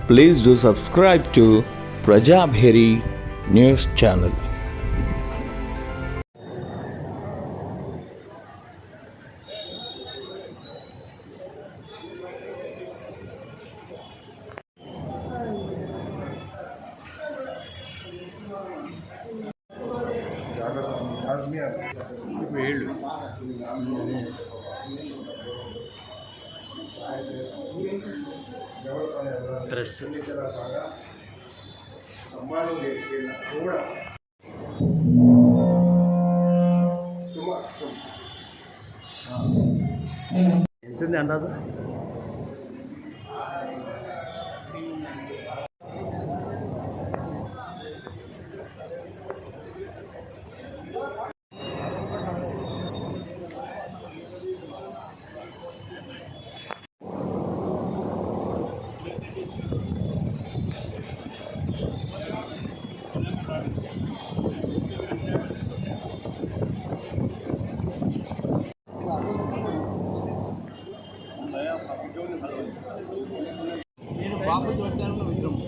Please do subscribe to Prajabheri News Channel. ఎంతుంది అందాజు? నేను బాబు చూస్తాను విగ్రహం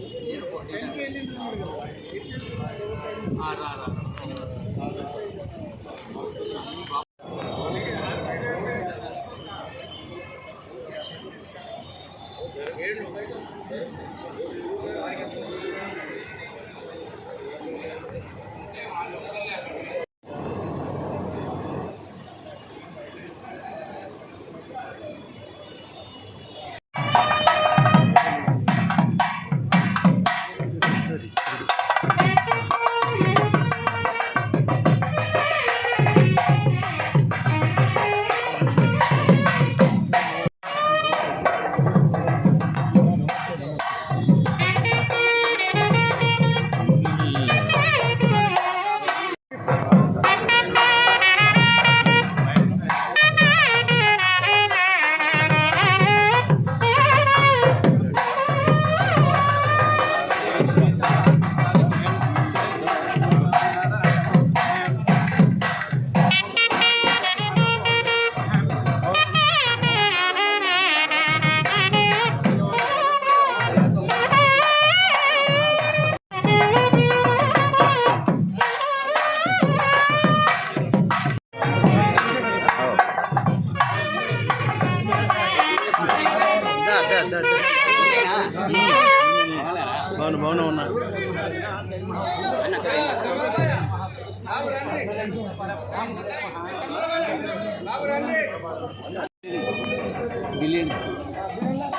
బాగున్నా ఉన్నా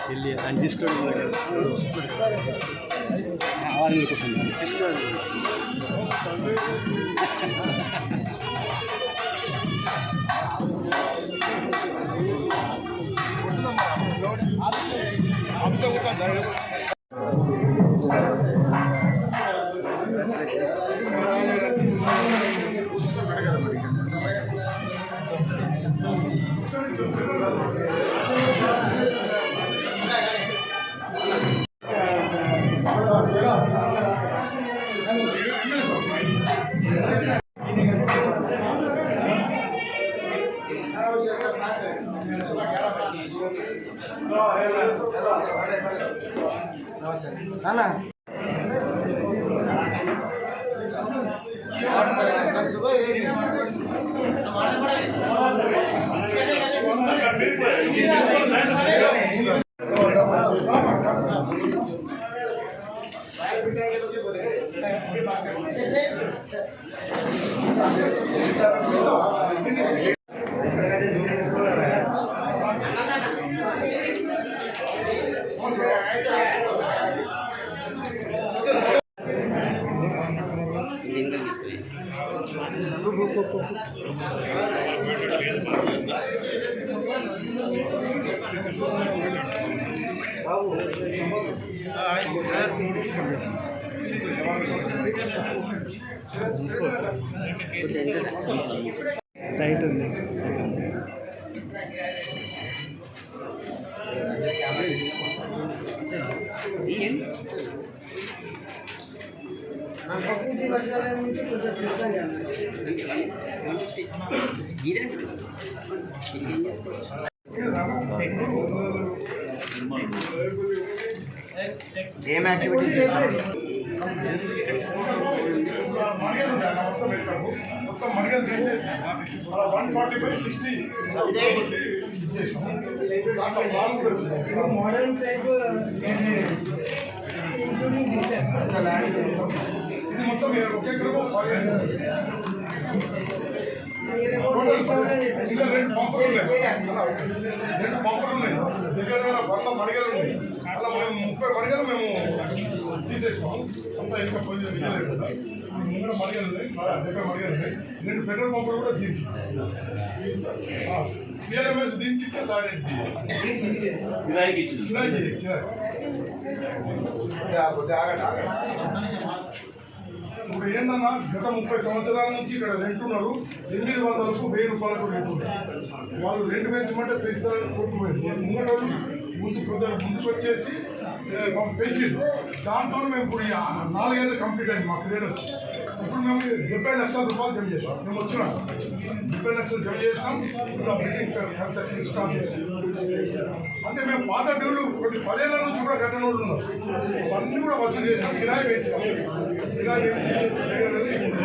ఢిల్లీ ఆయన తీసుకోండి తీసుకోండి టైట్ ఉంది ఏం యాక్టివిటీ చేస్తారు? మొత్తం మరిగలు తీసేసి 145/60 దాంట్లో వాల్ కూడా వచ్చింది. మోడర్న్ టైప్ ఇంక్లూడింగ్ డిస్టెన్స్ ఇది మొత్తం ఒకే గ్రూప్ 15. ఇంకా 2 పంపులు ఉన్నాయి. 2 పంపులు ఉన్నాయి. దగ్గర 100 మరిగలు ఉన్నాయి. అలా మేము 30 మరిగలు మేము తీసేసాము. అంతా ఇంకా కొంచెం మిగలేదు కదా. ముందు మరిగలు ఉన్నాయి, 70 మరిగలు ఉన్నాయి. 2 పెట్రోల్ పంపులు కూడా దీనికి PLMS దీనికి ఇస్తే సారెంట్ కిరాయి ఇప్పుడు ఏందన్నా గత 30 సంవత్సరాల నుంచి ఇక్కడ రెంట్ ఉన్నారు. 800కు 1000 రూపాయలకు రెంట్ ఉన్నారు. వాళ్ళు రెంట్ పెంచమంటే పెంచుతారని కొట్టుకుపోయింది. ముంగటోళ్ళు ముందుకు వచ్చేసి పెంచిండు. దాంతో మేము ఇప్పుడు 4 ఏళ్ళు కంప్లీట్ అయింది మా క్రియేట్ వచ్చి. ఇప్పుడు మేము 70 లక్షల రూపాయలు జమ చేసాం. మేము వచ్చినాం 70 లక్షలు జమ చేసినాం. ఇప్పుడు బిల్డింగ్ కన్స్ట్రక్షన్ స్టార్ట్ చేసాం. అంటే మేము పాత డ్యూలు కొన్ని 10 ఏళ్ళ నుంచి కూడా కట్టిన వాళ్ళు ఉన్నారు. అన్నీ కూడా వసూలు చేసినాం. కిరాయి వేయించాం. కిరాయి వేయించి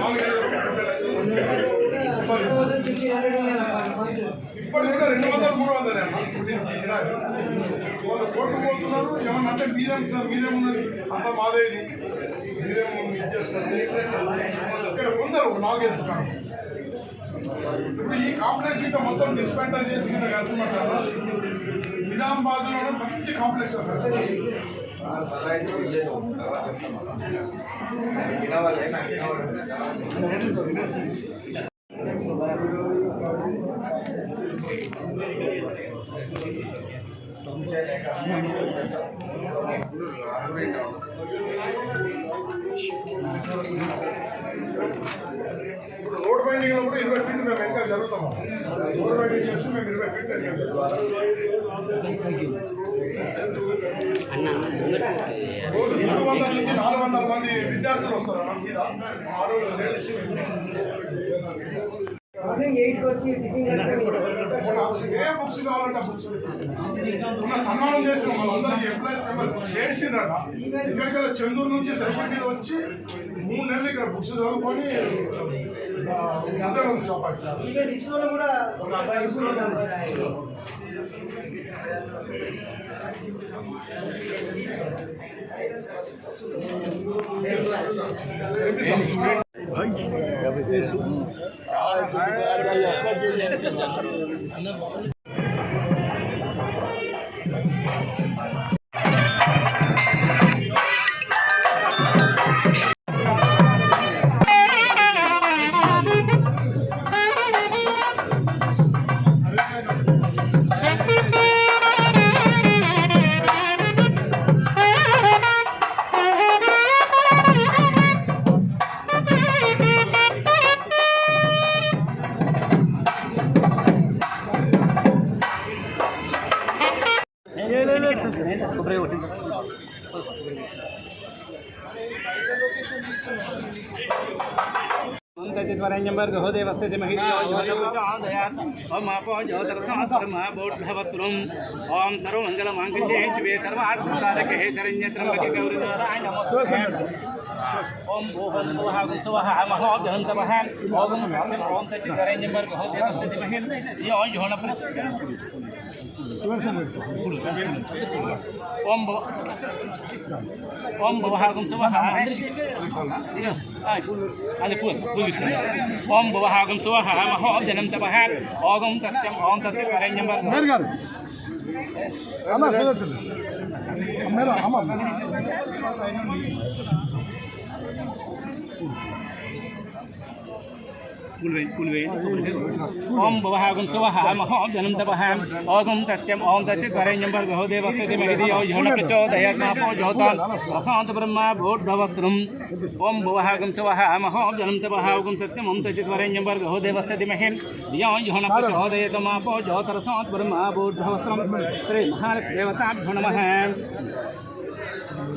4 ఏళ్ళు 70 లక్షలు ఇప్పటికి కూడా 200, 300 అన్న కిరాయి. వాళ్ళు కోర్టు పోతున్నారు. ఏమన్నా అంటే మీదేమున్నది అంత మాదేది మీరేమో ఇచ్చేస్తారు. ఇక్కడ కొందరు 4 ఎత్తుకాను. ఇప్పుడు ఈ కాంప్లెక్స్ ఇంకా మొత్తం డిస్పెండర్ చేసి ఇంకా కట్టుకుంటారా? నిజామాబాద్లోనే మంచి కాంప్లెక్స్ అవుతుంది. ఇప్పుడు రోడ్ బైండింగ్ లో కూడా 20 ఫీట్లు మేము ఇంకా జరుగుతాము. రోడ్ బైండింగ్ చేస్తే మేము 20 ఫీట్లు రోజు 300 నుంచి 400 మంది విద్యార్థులు వస్తారు అన్న మీద. మార్నింగ్ 8కి వచ్చి టిఫిన్ ఏ బుక్స్ కావాలంటే బుక్స్ ఉన్న సన్మానం చేసిన వాళ్ళందరికీ ఎంప్లాయీస్ ఏడ్చిండ్రట. ఇక్కడికి చందూరు నుంచి సైకిల్ మీద వచ్చి 3 నెలలు ఇక్కడ బుక్స్ చదువుకొని ఉద్యోగం సంపాదించారు. కూడా ओम सर्वमंगलमांगल्ये शिवे सर्वार्थसाधके शरण्ये त्र्यंबके गौरी नारायण नमोस्तुते ओम भूवं भुवः गुप्तवः महोदहं तवः ओम ओम तच्चिदरेण्यं भर्गो देवस्ततिमहिं यो योन ओम भुवः गुप्तवः ओम भुवः गुप्तवः महोदहं तवः ओम तत्यं ओम तच्चिदरेण्यं भर्गो ओम भुवः गुप्तवः महोदहं तवः ओम तत्यं ओम तच्चिदरेण्यं भर्गो देवस्ततिमहिं धियो यो न प्रचोदयात् मापो ज्योतान् प्रशान्त ब्रह्मा भूर्भवत्रम् ओम भुवः गुप्तवः महोदहं तवः ओम तत्यं ओम तच्चिदरेण्यं भर्गो देवस्ततिमहिं धियो यो न प्रचोदयात् मापो ज्योतिरशान्त ब्रह्मा भूर्भवत्रम् श्री महादेवताभ्यो नमः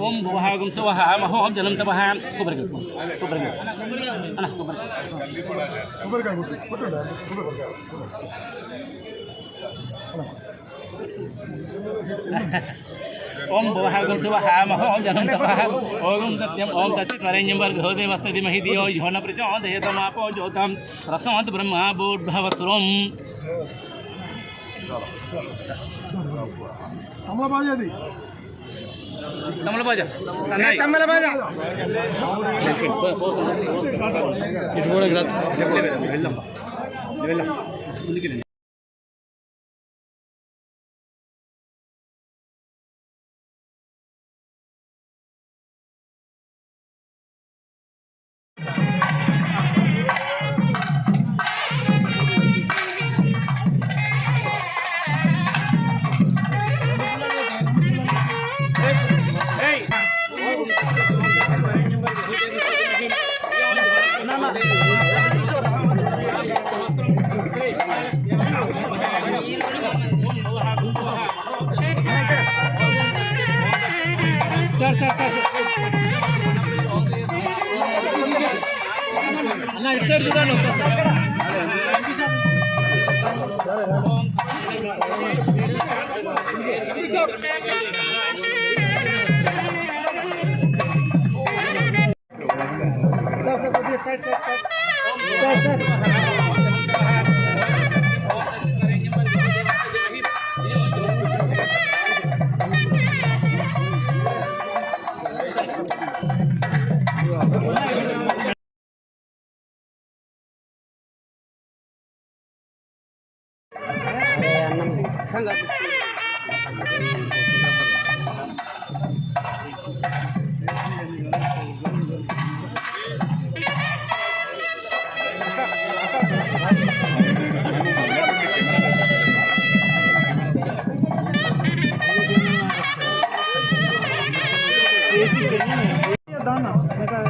ओम भुवः गुप्तवः महोदहं तवः ओम भवहागं तवहामः जनं तपः ओम सत्यम ओम तत्सवितुर्वरेण्यं भर्गो देवस्य धीमहि धियो यो न प्रचोदयात् तमापो ज्योतं रसवत् ब्रह्मा भूर्भुवस्सुरम् తమలపాజ తమలపాజ ఇటు కూడా వెళ్దాం ముందుకెళ్ళండి. సార్ అన్న ఇటు సైడ్ చూడండి ఒక్కసారి.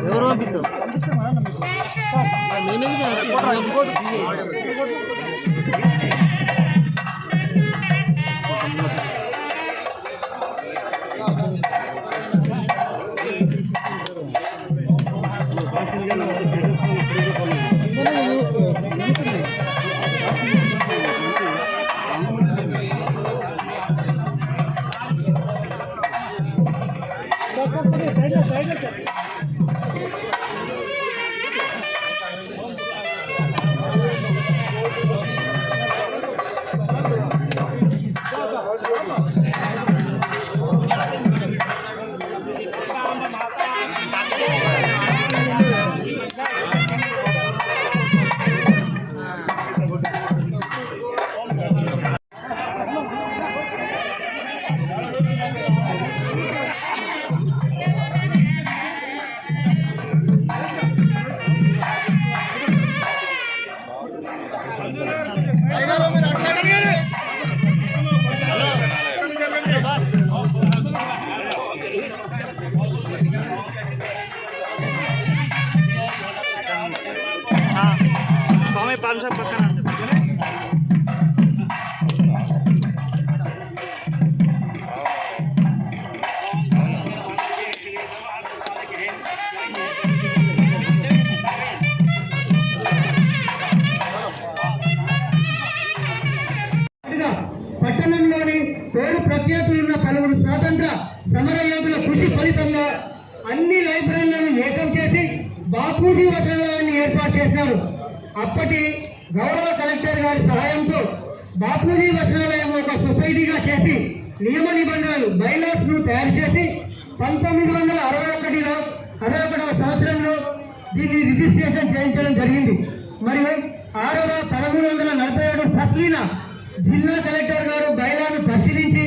ఎవరు పంపిస్తాం స్వామి పాన్ షాప్ పక్కన పట్టణంలోని పేరు ప్రఖ్యాతులున్న పలువురు స్వాతంత్ర సమరయోధుల కృషి ఫలితంగా అన్ని లైబ్రరీలను ఏకం చేసి బాపూజీ వచనాలయాన్ని ఏర్పాటు చేసినారు. అప్పటి గౌరవ కలెక్టర్ గారి సహాయంతో బాపూజీ వచనాలయం ఒక సొసైటీగా చేసి నియమ నిబంధనలు బైలాస్ ను తయారు చేసి 1961వ సంవత్సరంలో దీన్ని రిజిస్ట్రేషన్ చేయించడం జరిగింది. మరియు 6వ 1347 ఫస్లీన జిల్లా కలెక్టర్ గారు బైలాను పరిశీలించి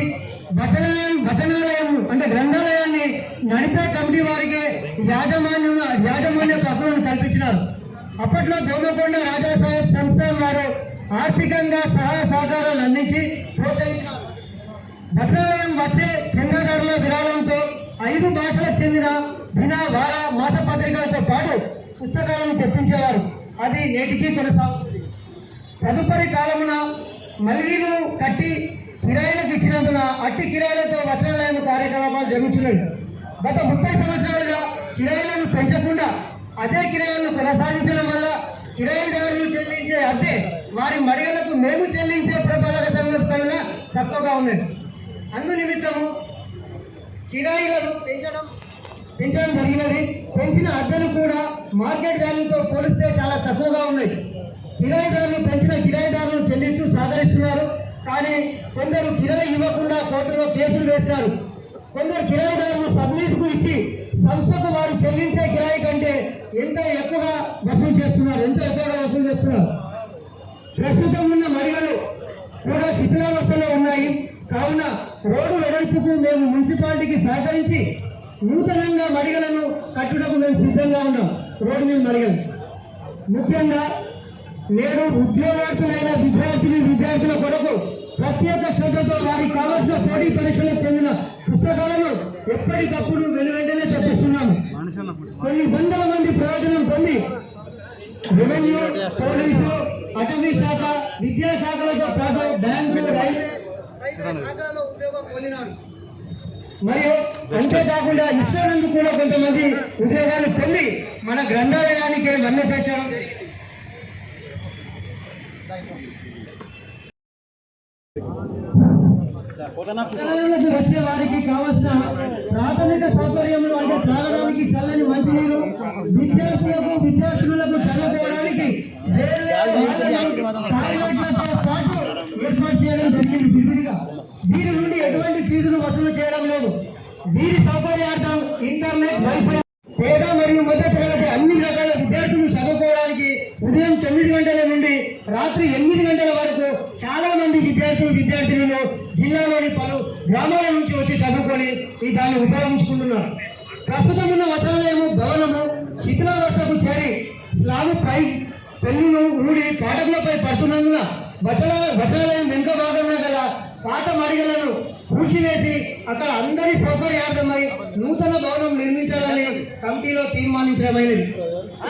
వచనాలయం అంటే గ్రంథాలయాన్ని నడిపే కమిటీ వారికి యాజమాన్య హక్కులను కల్పించినారు. అప్పట్లో దోమకొండ రాజాసాహెబ్ సంస్థాన్ వారు ఆర్థికంగా సహాయ సహకారాలు అందించి ప్రోత్సహించినారు. వచనాలయం వచ్చే చంద్రగారుల విరాళంతో 5 భాషలకు చెందిన దిన వార మాసపత్రికలతో పాటు పుస్తకాలను తెప్పించేవారు. అది నేటికి కొనసాగుతుంది. తదుపరి కాలమున మల్లీలు కట్టి కిరాయిలకు ఇచ్చినందున అట్టి కిరాయిలతో వచనాలయం కార్యకలాపాలు జరుగుతున్నాయి. గత 30 సంవత్సరాలుగా కిరాయిలను పెంచకుండా అదే కిరాయిలను కొనసాగించడం వల్ల కిరాయిదారులు చెల్లించే అద్దె వారి మడిగలకు మేము చెల్లించే ప్రబల సంఘటనల తక్కువగా ఉన్నది. అందు నిమిత్తము కిరాయిలను పెంచడం జరిగినది. పెంచిన అద్దెలు కూడా మార్కెట్ వాల్యూతో పోలిస్తే చాలా తక్కువగా ఉన్నాయి. కిరాయిదారులు పెంచిన కిరాయిదారులను చెల్లిస్తూ సహకరిస్తున్నారు. కానీ కొందరు కిరాయి ఇవ్వకుండా కోర్టులో కేసులు వేస్తారు. కొందరు కిరాయిదారులు సబ్లీస్కు ఇచ్చి సంస్థకు వారు చెల్లించే కిరాయి కంటే ఎంతో ఎక్కువగా వసూలు చేస్తున్నారు. ప్రస్తుతం ఉన్న మడిగలు కూడా శిథిలావస్థలో ఉన్నాయి. కావున రోడ్డు వెడల్పుకు మేము మున్సిపాలిటీకి సహకరించి నూతనంగా మడిగలను కట్టుటకు మేము సిద్ధంగా ఉన్నాం. రోడ్డు మీద మడిగలు ముఖ్యంగా నేడు ఉద్యోగార్థులైన విద్యార్థుల కొరకు ప్రత్యేక శ్రద్ధతో వారికి కావాల్సిన పోటీ పరీక్షలకు చెందిన పుస్తకాలను ఎప్పటికప్పుడు వెనువెంటనే తెప్పిస్తున్నాము. కొన్ని వందల మంది ప్రయోజనం పొంది రెవెన్యూ, పోలీసు, అటవీ శాఖ, విద్యాశాఖలతో పాటు బ్యాంకు, రైల్వే శాఖలలో ఉద్యోగం పొందినారు. మరియు అంతేకాకుండా ఇస్రోనందు కూడా కొంతమంది ఉద్యోగాలు పొంది మన గ్రంథాలయానికి వన్నె తెచ్చడం. వచ్చే వారికి కావలసిన ప్రాథమిక సౌకర్యములు అంటే తాగడానికి చల్లని మంచినీరు, విద్యార్థులకు చదువుకోవడానికి ఏర్పాటు చేయడం జరిగింది విధిగా. దీని నుండి ఎటువంటి ఫీజులు వసూలు చేయడం లేదు. వీరి సౌకర్యార్థం ఇంటర్నెట్, వైఫై, పేద మరియు మధ్య తరగతి అన్ని రకాల విద్యార్థులు చదువుకోవడానికి ఉదయం 9 గంటల నుండి రాత్రి 8 గంటల వరకు చాలా మంది విద్యార్థులు జిల్లాలోని పలు గ్రామాల నుంచి వచ్చి చదువుకొని దాన్ని ఉపయోగించుకుంటున్నారు. ప్రస్తుతం ఉన్న వచనాలయము భవనము శిథిలావస్థకు చేరి స్లాబ్ పై పెన్నును ఊడి పాఠకులపై పడుతున్నందున వచనాలయం వెనుక భాగంలో గల పాత మడిగలను పూడ్చివేసి అక్కడ అందరి సౌకర్యార్థమై నూతన భవనం నిర్మించాలని కమిటీలో తీర్మానించడమైనది.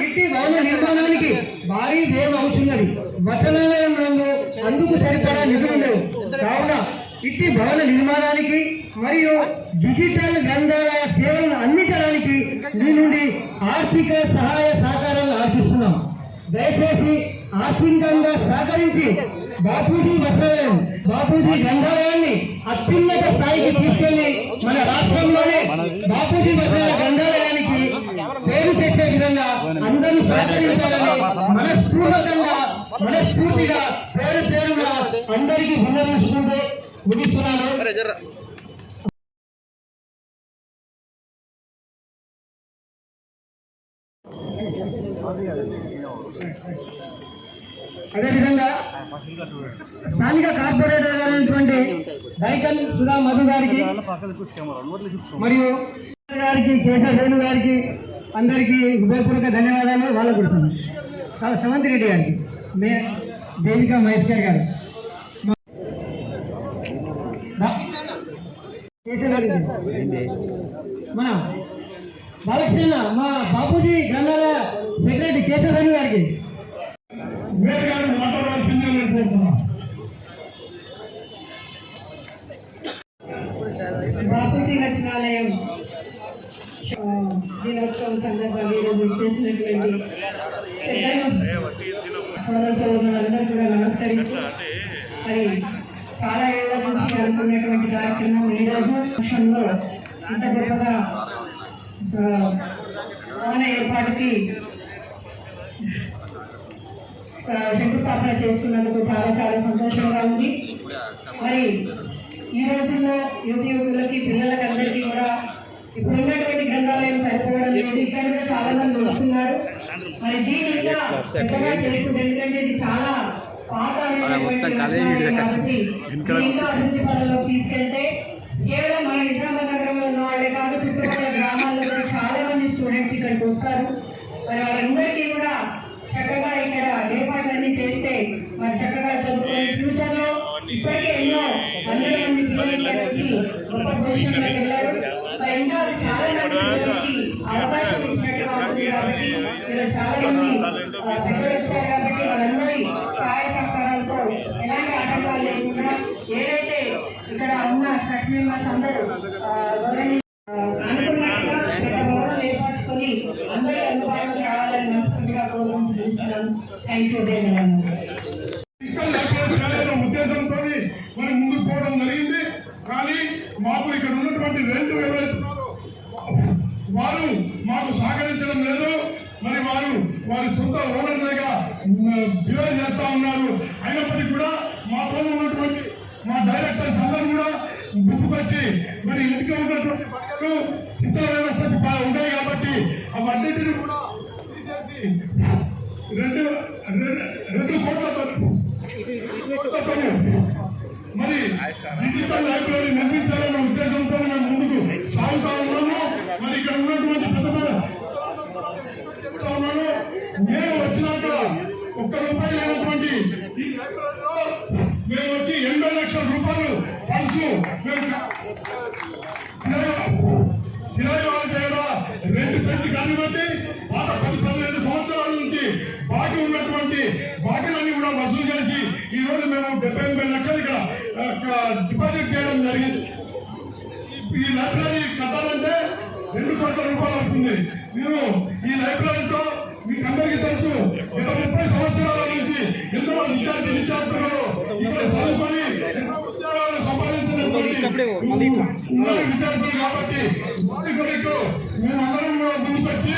ఇట్టి భవన నిర్మాణానికి భారీ వ్యయం అవుతున్నది. వచనాలయం నందు అందుకు సరిపడా నిధులు లేవు. కావున ఇట్టి భవన నిర్మాణానికి మరియు డిజిటల్ గ్రంథాలయ సేవలను అందించడానికి మీ నుండి ఆర్థిక సహాయ సహకారాలు ఆశిస్తున్నాం. దయచేసి ఆర్థికంగా సహకరించి బాపూజీ వచనాలయం, బాపూజీ గ్రంథాలయాన్ని అత్యున్నత స్థాయికి తీసుకెళ్లి మన రాష్ట్రంలోనే బాపూజీ వచనాల గ్రంథాలయానికి పేరు తెచ్చే విధంగా అందరూ సహకరించాలని మనస్ఫూర్తిగా పేరుగా అందరికీ విన్నవించుకుంటూ ముగిస్తున్నాను. అదేవిధంగా స్థానిక కార్పొరేటర్ గారైనటువంటి డైకన్ సుధా మధు గారికి మరియు గారికి, కేశవ వేణు గారికి అందరికీ హృదయపూర్వక ధన్యవాదాలు. వాళ్ళ గురించి శ్రవంతి రెడ్డి గారికి, దేవికా మహేశ్వర్ గారు, మన బాలకృష్ణ, మా బాపూజీ గ్రంథాలయ సెక్రటరీ కేశవ వేణు గారికి బాపూజీ వచనాలయం దినోత్సవం సందర్భంగా ఈరోజు చేసినటువంటి సోదరులందరూ కూడా నమస్కరిస్తూ మరి చాలా ఏళ్ళ నుంచి అనుకున్నటువంటి కార్యక్రమం ఈరోజు విషయంలో ఇంత గొప్పగా భవన ఏర్పాటుకి శంకుస్థాపన చేస్తున్నందుకు చాలా చాలా సంతోషంగా ఉంది. మరి ఈ రోజుల్లో యువకులకి, పిల్లలకి అందరికీ కూడా ఇప్పుడు ఉన్నటువంటి గ్రంథాలయం సరిపోవడం లేదు. ఇక్కడ కూడా చాలా మంది వస్తున్నారు. మరి దీని ఇంకా పెద్దగా చేస్తుంది, ఎందుకంటే ఇది చాలా పాత కాబట్టి ఇంకా అభివృద్ధి పనుల్లో తీసుకెళ్తే కేవలం మన నిజామాబాద్ నగరంలో ఉన్న వాళ్ళే కాదు, చుట్టుపక్కల గ్రామాల్లో కూడా చాలా మంది స్టూడెంట్స్ ఇక్కడికి వస్తారు. మరి వాళ్ళందరికీ కూడా చక్కగా ఇక్కడ ఏర్పాట్లన్నీ చేస్తే మరి చక్కగా చదువుకుని ఫ్యూచర్ లో ఇప్పటికే ఎన్నో 100 మంది పిల్లలు వచ్చి గొప్ప పొజిషన్లోకి వెళ్ళారు. మరి ఇంకా చాలా మంది పిల్లలకి అవకాశం ఇచ్చినట్టుగా ఉంటుంది. కాబట్టి ఇలా చాలా మంది దగ్గర వచ్చారు. కాబట్టి వాళ్ళందరి సహాయ సహకారాలతో ఎలాంటి ఆటంకాలు లేకుండా ఏదైతే ఇక్కడ ఉన్న స్టాఫ్ మెంబర్స్ అందరూ అనుకున్నట్టుగా ఏర్పరచుకొని అందరూ అందుబాటులో రావాలని మనస్ఫూర్తిగా కోరుకుంటూ చూస్తున్నాను. Thank you. ఉద్దేశంతో మనం ముందుకు పోవడం జరిగింది. కానీ మాకు ఇక్కడ ఉన్నటువంటి 2 వేల వారు మాకు సహకరించడం లేదు. మరి వారి సొంత ఓనర్లుగా బిహేవ్ చేస్తా ఉన్నారు. అయినప్పటికీ కూడా మా పైన ఉన్నటువంటి మా డైరెక్టర్స్ అందరూ కూడా గుర్తుకొచ్చి మరి ఇంటికి ఉన్నటువంటి పనులు శిక్షణ వ్యవస్థ ఉన్నాయి కాబట్టి అవన్నింటినీ కూడా తీసేసి 2 కోట్లతో మరి డిజిటల్ లైబ్రరీ నిర్మించాలనే ఉద్దేశంతో మేము ముందుకు సాగుతా ఉన్నాము. మరి ఇక్కడ ఉన్నటువంటి మేము వచ్చినాక ₹1 లేనటువంటి ఈ లైబ్రరీలో మేము వచ్చి 80 లక్షల రూపాయలు ఫండ్స్ కిరాయి వాళ్ళ దగ్గర రెంట్ పెంచి కానివ్వండి, పాత 10-15 సంవత్సరాల నుంచి బాకీ ఉన్నటువంటి బాకీలన్నీ కూడా వసూలు చేసి ఈ రోజు మేము 78 లక్షలు ఇక్కడ డిపాజిట్ చేయడం జరిగింది. ఈ లైబ్రరీ కట్టాలంటే ₹2 కోట్ల అవుతుంది. నేను ఈ లైబ్రరీతో మీకు అందరికీ తెలుసు, గత 30 సంవత్సరాల నుంచి ఎంతో విద్యార్థులు ఇక్కడ చదువుకొని ఎన్నో ఉద్యోగాలు సంపాదించినటువంటి విద్యార్థులు కాబట్టి వారి కొరకు మేమందరం కూడా ముందుకొచ్చి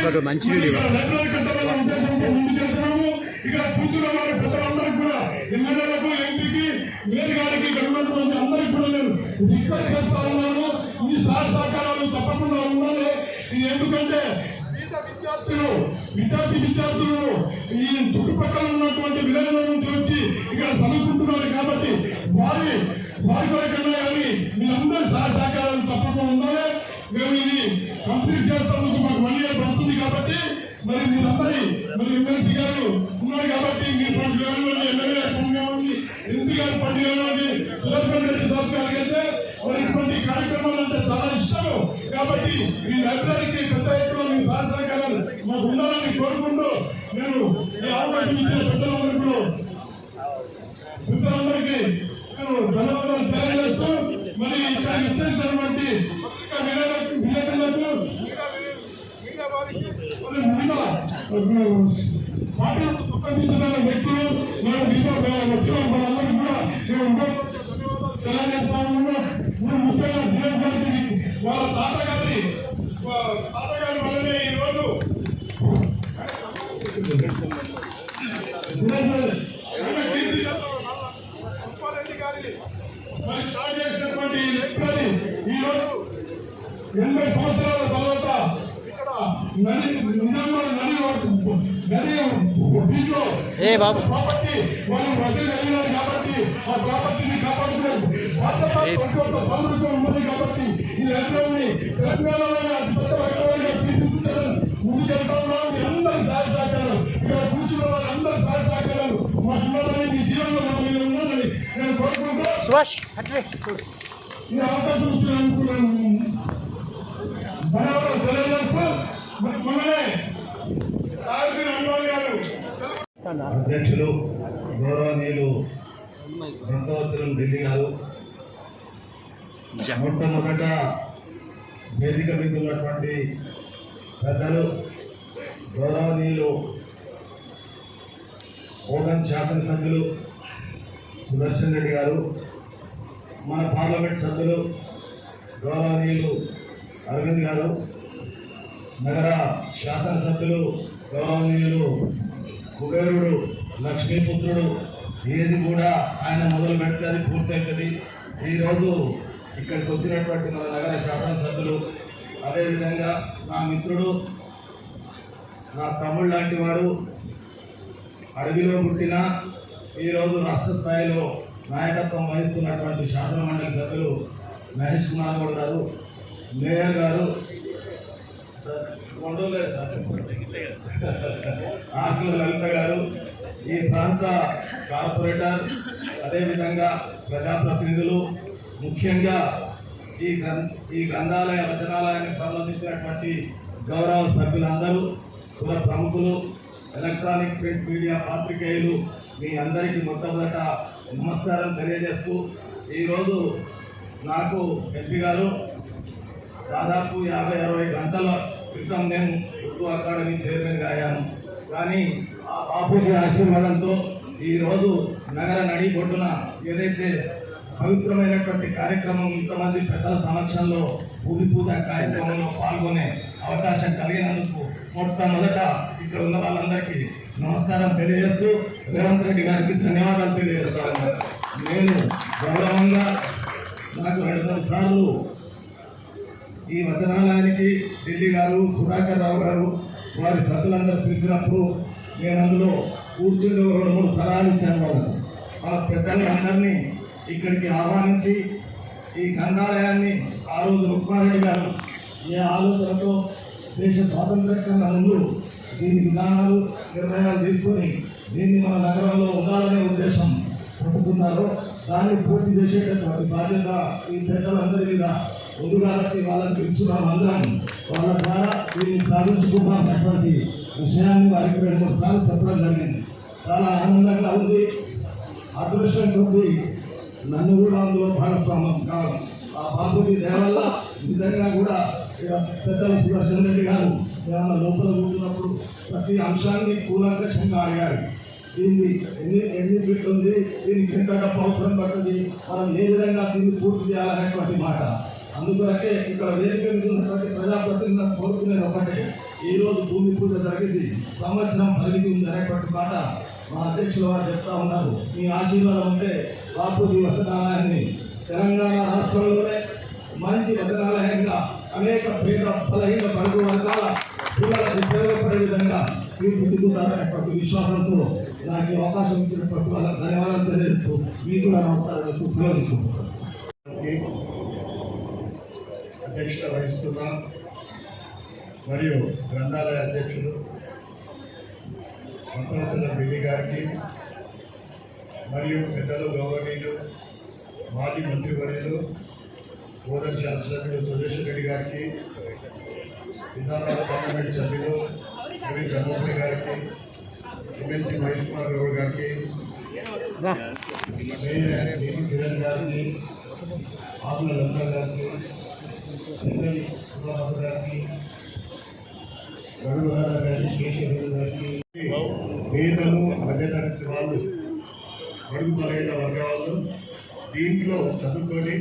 లైబ్రరీ కట్టాలనే ఉద్దేశంతో ముందు చేస్తున్నాము. ఇక్కడ కూర్చున్న వారి పెద్దలందరికీ కూడా ఎమ్మెల్యేలకు, ఎంపీకి, మేయర్ గారికి, ఇక్కడ ఉన్నటువంటి అందరికీ కూడా నేను రిక్వెస్ట్ చేస్తా ఉన్నాను. ఈ సహకారాలు తప్పకుండా ఉండాలి. ఎందుకంటే విద్యార్థులు ఈ చుట్టుపక్కల ఉన్నటువంటి విలేజ్ల నుంచి వచ్చి ఇక్కడ చదువుకుంటున్నారు కాబట్టి వారి కొరకన్నా కానీ మీరందరూ సహకారాలు తప్పకుండా ఉండాలి. మేము ఇది కంప్లీట్ చేస్తాము. మాకు 1 year పడుతుంది కాబట్టి మరి మీరందరి మరి ఎమ్మెల్సీ గారు ఉన్నారు కాబట్టి మీ ఫండ్స్ కానివ్వండి, ఎమ్మెల్యే ఫండ్ కానివ్వండి, ఎంపీ గారి ఫండ్ కానివ్వండి, సుదర్శన్ రెడ్డి సార్ గారికి అయితే మరి ఇటువంటి కార్యక్రమాలు అంటే చాలా ఇష్టము. కాబట్టి ఈ లైబ్రరీకి పెద్ద ఎత్తున మీ సహకారాలు మాకు ఉండాలని కోరుకుంటూ నేను ఈ అవకాశం ఇచ్చిన పెద్దలందరికీ నేను ధన్యవాదాలు తెలియజేస్తూ మరి ఇక్కడ ఇచ్చినటువంటి విలేకరులకు పార్టీలకు సంబంధించిన వ్యక్తులు వచ్చిన వాళ్ళందరికీ కూడా నేను తెలియజేస్తా ఉన్నాను. ముఖ్యంగా దినేష్ గారికి వాళ్ళ తాతగారి వల్లనే ఈరోజు మరి స్టార్ట్ చేసినటువంటి లైబ్రరీ ఈరోజు 80 సంవత్సరాల తర్వాత ఇక్కడ ప్రాపర్టీ వాళ్ళు వదిలి వెళ్ళినారు కాబట్టి ఆ ప్రాపర్టీని కాపాడుతున్నారు. ఉన్నది కాబట్టి ఈ లైబ్రరీని తెలంగాణలోనే అతిపెద్ద లైబ్రరీగా తీర్చిదిద్దాలని ముందుకెళ్తా ఉన్నాం. మీ అందరి సహకారాలు ఇక్కడ కూర్చున్న వారి అందరి సహకారాలు మాకు ఉండాలని మీ జీవనంలో మీరు ఉండాలని నేను కోరుకుంటూ ఈ అవకాశం ఇచ్చినందుకు ధన్యవాదాలు తెలియజేస్తూ మొన్ననే అధ్యక్షులు గౌరవనీయులు వెంకటవచలం ఢిల్లీ గారు మొట్టమొదట వేదిక మీద ఉన్నటువంటి పెద్దలు గౌరవనీయులు ఓగన్ శాసనసభ్యులు సుదర్శన్ రెడ్డి గారు, మన పార్లమెంట్ సభ్యులు గౌరవనీయులు అరవింద్ గారు, నగర శాసనసభ్యులు గౌరవనీయులు కుబేరుడు లక్ష్మీపుత్రుడు, ఏది కూడా ఆయన మొదలు పెడితే అది పూర్తవుతుంది. ఈరోజు ఇక్కడికి వచ్చినటువంటి మన నగర శాసనసభ్యులు, అదేవిధంగా నా మిత్రుడు, నా తమ్ముడు లాంటి వాడు, అడవిలో పుట్టిన ఈరోజు రాష్ట్ర స్థాయిలో నాయకత్వం వహిస్తున్నటువంటి శాసన మండలి సభ్యులు మహేష్ కుమార్ గౌడ్ గారు, మేయర్ గారు, ఆకుల లలిత గారు, ఈ ప్రాంత కార్పొరేటర్, అదేవిధంగా ప్రజాప్రతినిధులు, ముఖ్యంగా ఈ గ్రంథాలయ వచనాలయానికి సంబంధించినటువంటి గౌరవ సభ్యులందరూ, కుల ప్రముఖులు, ఎలక్ట్రానిక్ ప్రింట్ మీడియా పాత్రికేయులు, మీ అందరికీ మొట్టమొదట నమస్కారం తెలియజేస్తూ, ఈరోజు నాకు ఎంపీ గారు దాదాపు 50-60 గంటల క్రితం నేను ఉర్దూ అకాడమీ చైర్మన్గా అయ్యాను. కానీ ఆ బాపూజీ ఆశీర్వాదంతో ఈరోజు నగర నడిబొడ్డున ఏదైతే పవిత్రమైనటువంటి కార్యక్రమం ఇంతమంది పెద్దల సమక్షంలో భూమి పూజ కార్యక్రమంలో పాల్గొనే అవకాశం కలిగినందుకు మొట్టమొదట ఇక్కడ ఉన్న వాళ్ళందరికీ నమస్కారం తెలియజేస్తూ రేవంత్ రెడ్డి గారికి ధన్యవాదాలు తెలియజేస్తాను. నేను గౌరవంగా నాకు 2 సార్లు ఈ వచనాలయానికి ఢిల్లీ గారు సుధాకర్ రావు గారు వారి సభ్యులందరూ పిలిచినప్పుడు నేను అందులో కూర్చుని 2-3 సలహాలు ఇచ్చాను. వాళ్ళకు ఆ పెద్దలందరినీ ఇక్కడికి ఆహ్వానించి ఈ గ్రంథాలయాన్ని ఆ రోజు రుక్మారెడ్డి గారు ఏ ఆలోచనతో దేశ స్వాతంత్ర్యం కన్నా ముందు దీని విధానాలు నిర్ణయాలు తీసుకొని దీన్ని మన నగరంలో ఉండాలనే ఉద్దేశం పెట్టుకున్నారో దాన్ని పూర్తి చేసేటటువంటి బాధ్యత ఈ పెద్దలందరి మీద ఉంది కాబట్టి వాళ్ళని పిలుచున్నాం. అందరం వాళ్ళ ద్వారా దీన్ని సాధించుకున్నటువంటి విషయాన్ని వారికి 2-3 సార్లు చెప్పడం జరిగింది. చాలా ఆనందంగా ఉంది. అదృష్టం కొద్ది నన్ను కూడా అందులో భాగస్వామ్యం కావాలి. ఆ బాబుకి దేవల్ల నిజంగా కూడా పెద్దల సుదర్శన్ రెడ్డి గారు ఏమన్నా లోపల కూర్చున్నప్పుడు ప్రతి అంశాన్ని కూలంకషంగా అడిగారు. దీన్ని ఎన్ని ఫీట్లు ఉంది, దీనికి ఎంత డబ్బు అవసరం పడుతుంది, మనం ఏ విధంగా దీన్ని పూర్తి చేయాలనేటువంటి మాట. అందుకొరకే ఇక్కడ వేదిక మీద ఉన్నటువంటి ప్రజాప్రతినిధులను కోరుకునేది ఒకటే, ఈరోజు భూమి పూజ జరిగింది, సంవత్సరం పరిధి ఉంది అనేటువంటి మాట మా అధ్యక్షుల వారు చెప్తా ఉన్నారు. మీ ఆశీర్వాదం ఉంటే బాపూజీ వచనాలయాన్ని తెలంగాణ రాష్ట్రంలోనే మంచి వచనాలయంగా అనేక పేద బలహీన పరుగు వర్గాల పిల్లలకు ఉపయోగపడే విధంగా తీర్చిదిద్దుతారనేటువంటి విశ్వాసంతో నాకు అవకాశం ఇచ్చినటువంటి వాళ్ళకి ధన్యవాదాలు తెలియజేస్తూ మీకు కూడా నమస్కారాలు ఉపయోగిస్తున్నాను. అధ్యక్షత వహిస్తున్నా మరియు గ్రంథాలయ అధ్యక్షులు మంత్రాల ఢిల్లీ గారికి మరియు పెద్దలు గౌరవనీయులు మాజీ మంత్రివర్యులు గోదావరి శాసనసభ్యులు సురేష్ రెడ్డి గారికి, నిజామాబాద్ పార్లమెంట్ సభ్యులు రవి ధర్మపురి గారికి, ఎమ్మెల్సీ మహేష్ కుమార్ గౌడ్ గారికి, మేయర్ కిరణ్ గారికి, ఆకుల లంకా గారికి, సెంట్రల్ సుబ్రహ్మణ్య గారికి, రఘువర గారికి, కేశవ గారికి, పేదలు మధ్యతరగతి వాళ్ళు, బడుగు బలహీన వర్గాలు దీంట్లో చదువుకొని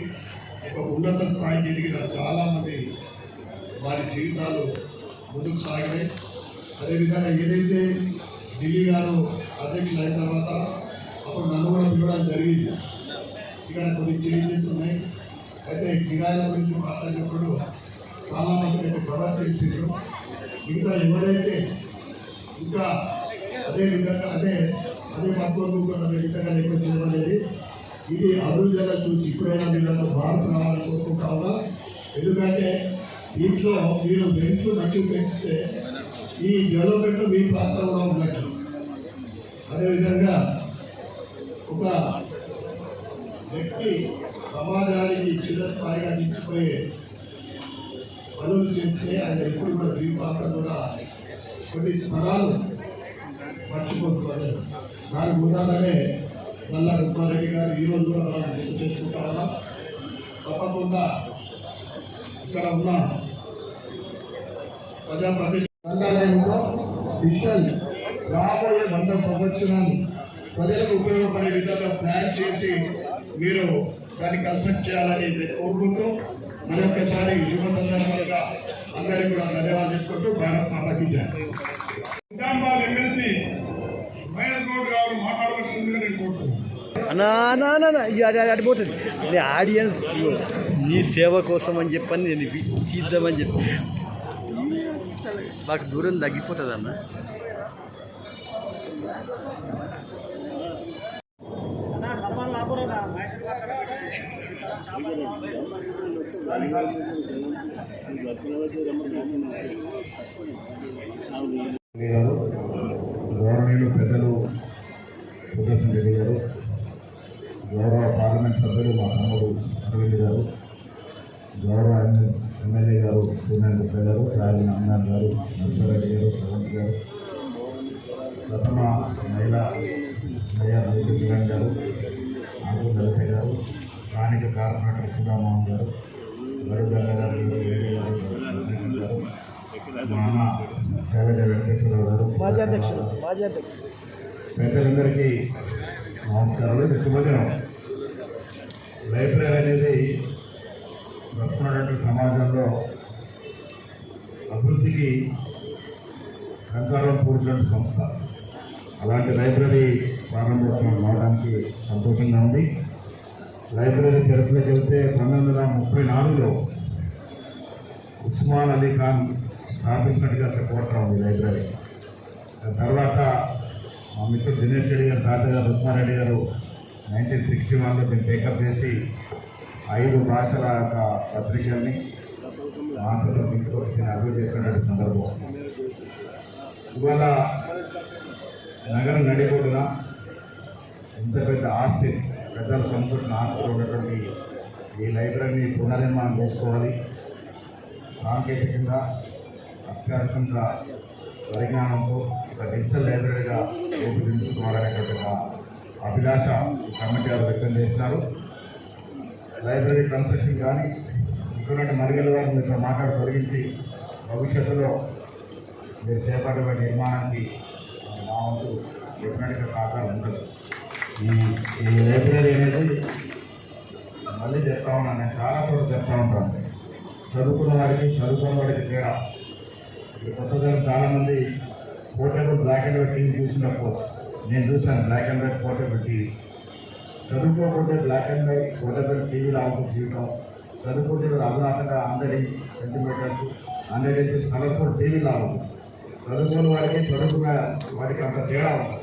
ఒక ఉన్నత స్థాయికి ఎదిగిన చాలామంది వారి జీవితాలు ముందుకు సాగినాయి. అదేవిధంగా ఏదైతే ఢిల్లీ గారు అధ్యక్షులు అయిన తర్వాత అప్పుడు నన్ను కూడా పిలవడం జరిగింది. ఇక్కడ కొన్ని చేంజెస్ ఉన్నాయి. అయితే కిరాయిల గురించి మాట్లాడినప్పుడు చాలామంది ప్రవర్తించారు. ఇంకా ఎవరైతే ఇంకా అదే విధంగా అదే పట్టుకోకుండా విధంగా ఎక్కువ చేయమనేది ఇది అభివృద్ధిగా చూసి ఇప్పుడైనా వీళ్ళతో భారత రావాలని కోరుకుంటా ఉన్నా. ఎందుకంటే దీంట్లో మీరు రెంట్లు నచ్చి పెంచితే ఈ డెవలప్మెంట్ మీ పాత్ర కూడా ఉన్నట్టు. అదేవిధంగా ఒక వ్యక్తి సమాజానికి చిరస్థాయిగా నిలిచిపోయే పనులు చేస్తే ఆయన ఎప్పుడు కూడా మీ పాత్ర కూడా కొన్ని తరాలు మర్చిపోతున్నారు. దానికి ఉదాహరణే నల్ల రుక్మారెడ్డి గారు ఈరోజు కూడా మనం గుర్తు చేసుకుంటా ఉన్నాం. తప్పకుండా ఇక్కడ ఉన్న ప్రజాప్రతినిధులంలో డిజిటల్ రాబోయే 100 సంవత్సరాలు ప్రజలకు ఉపయోగపడే విధంగా ప్లాన్ చేసి మీరు దాన్ని కన్స్ట్రక్ట్ చేయాలని కోరుకుంటూ మరొకసారి యువతంగా అందరికీ కూడా ధన్యవాదాలు చెప్పుకుంటూ భారత్ మాతాకి జై. నిజామాబాద్ ఎమ్మెల్సీ మహేష్ గౌడ్ గారు మాట్లాడవలసిందిగా నేను కోరుతున్నాను. అడిపోతుంది ఆడియన్స్ నీ సేవ కోసం అని చెప్పని నేను తీద్దామని చెప్పి మాకు దూరం తగ్గిపోతుంది అన్న. గౌరవనీయులు పెద్దలు సుదర్శన్ రెడ్డి గారు, గౌరవ పార్లమెంట్ సభ్యులు మా తమ్ముడు అరవింద్ గారు, గౌరవ ఎమ్మెల్యే గారు పూర్ణాంక గారు, రాజన్ అమ్నాథ్ గారు, నర్సారెడ్డి గారు, శ్రవంత్ గారు, ప్రథమ మహిళా మేయర్ రవి కిరణ్ గారు, ఆకు దళిత గారు, స్థానిక కార్పొరేటర్ సుధామోహన్ గారు, గరుగల్ల గారు, వేడి గారు, గారు, మా అన్న శైలజ వెంకటేశ్వరరావు గారు, పెద్దలందరికీ నమస్కారాలు. శుభదినం. లైబ్రరీ అనేది వస్తున్నటువంటి సమాజంలో అభివృద్ధికి కంకారం పూర్తినటువంటి సంస్థ. అలాంటి లైబ్రరీ ప్రారంభోత్సవం రావడానికి సంతోషంగా ఉంది. లైబ్రరీ చరిత్రలోకి వెళ్తే 1934లో ఉస్మాన్ అలీ ఖాన్ స్థాపించినట్టుగా చెప్పవటం ఉంది లైబ్రరీ. తర్వాత మా మిత్రుడు దినేష్ రెడ్డి గారు, తాతగారు ఉస్మారెడ్డి గారు 1961లో దీన్ని టేకప్ చేసి 5 భాషల యొక్క పత్రికల్ని మాటలో తీసుకొచ్చి అభివృద్ధి చేస్తున్నటువంటి సందర్భం. ఇవాళ నగరం నడిపోతున్న ఇంత పెద్ద ఆస్తి, పెద్దలు సమకూర్చిన ఆస్తిలో ఉన్నటువంటి ఈ లైబ్రరీని పునర్నిర్మాణం చేసుకోవాలి. సాంకేతికంగా అత్యాధునిక పరిజ్ఞానంతో ఒక డిజిటల్ లైబ్రరీగా రూపుదిద్దుకోవాలనేటువంటి అభిలాష కమిటీ వారు వ్యక్తం చేస్తున్నారు. లైబ్రరీ కన్స్ట్రక్షన్ కానీ ఇక్కడ మరిగల వారు మీతో మాట్లాడి తొలగించి భవిష్యత్తులో మీరు చేపట్టే నిర్మాణానికి మా వంతు డెఫినెట్గా సహకారం ఉంటుంది. ఈ లైబ్రరీ అనేది మళ్ళీ చెప్తా ఉన్నాను, నేను చాలా చోట్ల చెప్తా ఉంటాను, చదువుకున్న వాడికి తేడా. ఇప్పుడు కొత్తగా చాలామంది portable black and white TV చూసినప్పుడు నేను చూశాను, black and white portable TV. చదువుకోకుంటే black and white portable TV రావచ్చు జీవితం, చదువుకుంటే అధునాతంగా 100 సెంటీమీటర్స్ 100 ఇంచెస్ కలర్ఫుల్ టీవీ రావచ్చు. చదువుకున్న వాడికి చదువుకున్న వాడికి అంత తేడా ఉంటుంది.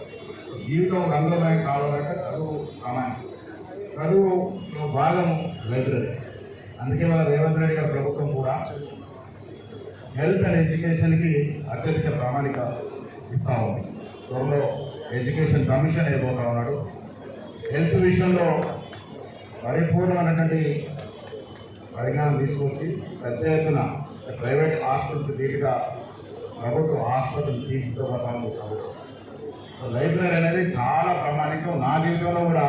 జీవితం రంగులమయం కావాలంటే చదువు సామాన్యం, చదువులో భాగం లైబ్రరీ. అందుకే మన రేవంత్ రెడ్డి గారి ప్రభుత్వం కూడా హెల్త్ అండ్ ఎడ్యుకేషన్కి అత్యధిక ప్రామాణిక ఇస్తూ ఉంది. త్వరలో ఎడ్యుకేషన్ కమిషన్ అయిపోతా ఉన్నాడు. హెల్త్ విషయంలో పరిపూర్ణమైనటువంటి పరిజ్ఞానం తీసుకొచ్చి పెద్ద ఎత్తున ప్రైవేట్ హాస్పిటల్స్ ధీటుగా ప్రభుత్వ ఆసుపత్రులు తీసుకుపోతామని ప్రభుత్వం. లైబ్రరీ అనేది చాలా ప్రామాణికం. నా జీవితంలో కూడా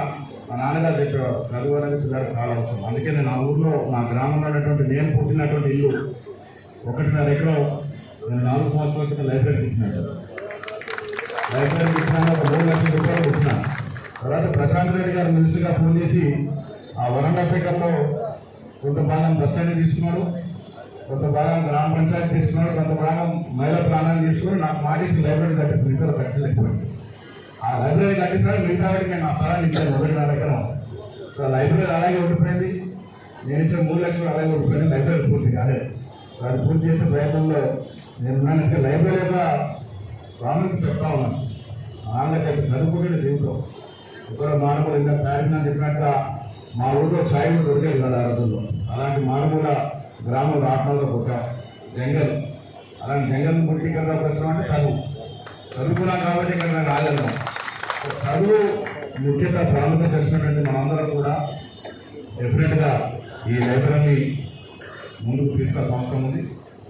మా నాన్నగారు చెప్పేవారు, చదువు అనేది పిల్లలకు చాలా అవసరం. అందుకే నేను నా ఊళ్ళో నా గ్రామంలో ఉన్నటువంటి నేను పుట్టినటువంటి ఇల్లు 1.5 ఎకరం నేను 4 సంవత్సరాల క్రితం లైబ్రరీకి ఇచ్చినాడు. లైబ్రరీకి ఇచ్చినాను, ఒక 3 లక్షల రూపాయలు ఇచ్చినాను. తర్వాత ప్రశాంత్ రెడ్డి గారు మినిస్టర్గా ఫోన్ చేసి ఆ 1.5 ఎకర్లో కొంత భాగం బస్ స్టాండ్ తీసుకున్నాడు, కొంత భాగం గ్రామ పంచాయతీ తీసుకున్నాడు, కొంత భాగం మహిళా ప్రాణాన్ని తీసుకుని నాకు మాటిసి లైబ్రరీ కట్టింది. మిగతా కట్టలేకపోయింది. ఆ లైబ్రరీ కట్టిస్తాను, మిగతా వాడికి నేను ఆ స్థలాన్ని ఇచ్చాను 1.5 ఎకరం. సో లైబ్రరీ అలాగే ఉండిపోయింది. నేను ఇచ్చిన 3 లక్షలు అలాగే ఉండిపోయింది. లైబ్రరీ పూర్తి కాలేదు. వారు పూర్తి చేసే ప్రయత్నంలో నేనున్నానంటే లైబ్రరీ యొక్క ప్రాముఖ్యత చెప్తా ఉన్నాను. ఆంధ్రప్రదేశ్ చదువుకుంటే జీవితం ఇతర మానవులు ఇంకా సాయంత్రం చెప్పినట్టుగా మా ఊళ్ళో ఛాయలు దొరికేది కదా ఆ రోజుల్లో. అలాంటి మానవుల గ్రామంలో ఆత్మలో పుట్టాం. జంగల్, అలాంటి జంగల్ పుట్టి కదా ప్రశ్న అంటే చదువుకున్నాం కాబట్టి ఇక్కడ నేను రాగలను. చదువు ముఖ్యత ప్రాముఖ్యత తెలిసినటువంటి మనందరం కూడా డెఫినెట్గా ఈ లైబ్రరీని ముందుకు తీసుకెళ్ళ అవసరం ఉంది.